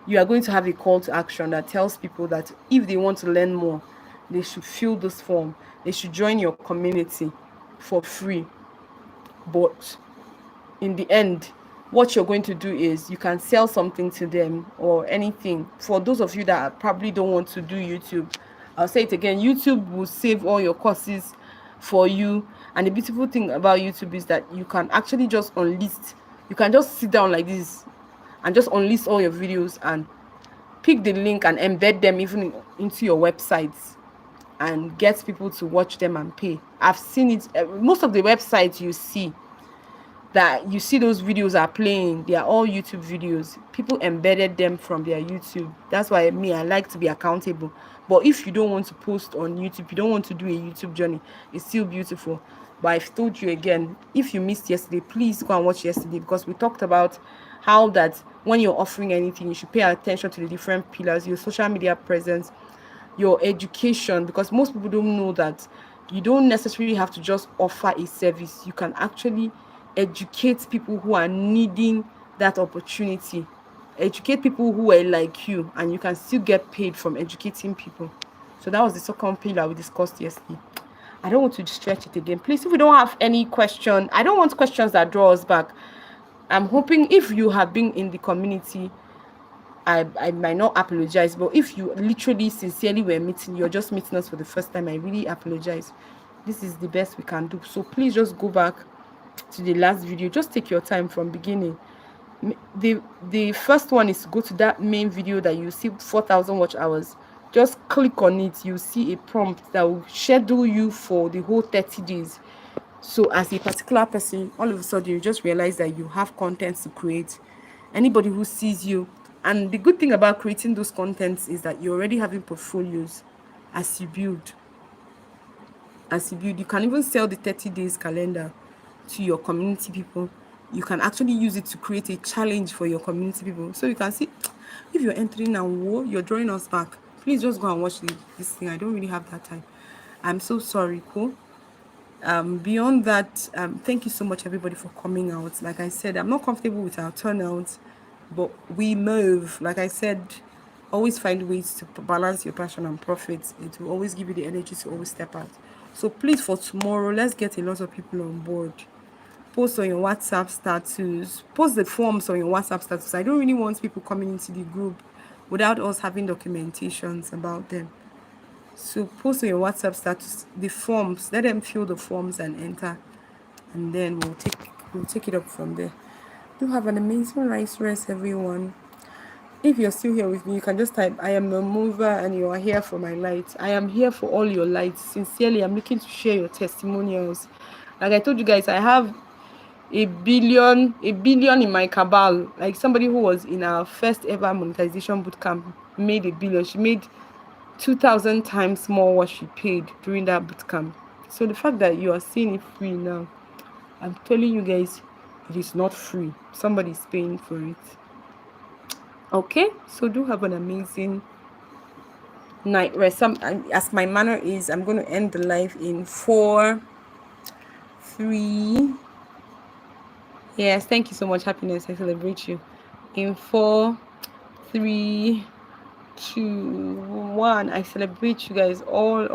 you are going to have a call to action that tells people that if they want to learn more, they should fill this form. They should join your community for free. But in the end, what you're going to do is you can sell something to them or anything. For those of you that probably don't want to do YouTube, I'll say it again, YouTube will save all your courses for you. And the beautiful thing about YouTube is that you can actually just unlist. You can just sit down like this and just unlist all your videos and pick the link and embed them even into your websites and get people to watch them and pay. I've seen it. Most of the websites you see those videos are playing, they are all YouTube videos. People embedded them from their YouTube. That's why I like to be accountable. But if you don't want to post on YouTube, you don't want to do a YouTube journey, it's still beautiful. But I've told you again, if you missed yesterday, please go and watch yesterday, because we talked about how that when you're offering anything, you should pay attention to the different pillars: your social media presence, your education, because most people don't know that you don't necessarily have to just offer a service. You can actually educate people who are needing that opportunity, educate people who are like you, and you can still get paid from educating people. So that was the second pillar we discussed yesterday. I don't want to stretch it again. Please, if we don't have any question, I don't want questions that draw us back. I'm hoping if you have been in the community, I might not apologize, but if you literally sincerely were meeting, you're just meeting us for the first time, I really apologize. This is the best we can do. So please just go back to the last video. Just take your time from beginning. The first one is to go to that main video that you see 4,000 watch hours. Just click on it. You see a prompt that will schedule you for the whole 30 days. So as a particular person, all of a sudden you just realize that you have content to create. Anybody who sees you And the good thing about creating those contents is that you're already having portfolios as you build. You can even sell the 30 days calendar to your community people. You can actually use it to create a challenge for your community people. So you can see if you're entering and whoa, you're drawing us back. Please just go and watch this thing. I don't really have that time. I'm so sorry, cool. Beyond that, thank you so much everybody for coming out. Like I said, I'm not comfortable with our turnout, but we move. Like I said, always find ways to balance your passion and profits. It will always give you the energy to always step out. So please, for tomorrow, let's get a lot of people on board. Post on your WhatsApp status, post the forms on your WhatsApp status. I don't really want people coming into the group without us having documentations about them. So post on your WhatsApp status the forms, let them fill the forms and enter, and then we'll take it up from there. Do have an amazing nice rest, everyone. If you're still here with me, you can just type I am a mover and you are here for my light. I am here for all your lights. Sincerely, I'm looking to share your testimonials. Like I told you guys, I have a billion in my cabal. Like somebody who was in our first ever monetization bootcamp made a billion. She made 2,000 times more what she paid during that bootcamp. So the fact that you are seeing it free now, I'm telling you guys, it is not free. Somebody's paying for it. Okay, so do have an amazing night rest. As my manner is, I'm going to end the live in 4, 3. Yes, thank you so much, happiness. I celebrate you. In 4, 3, 2, 1. I celebrate you guys all.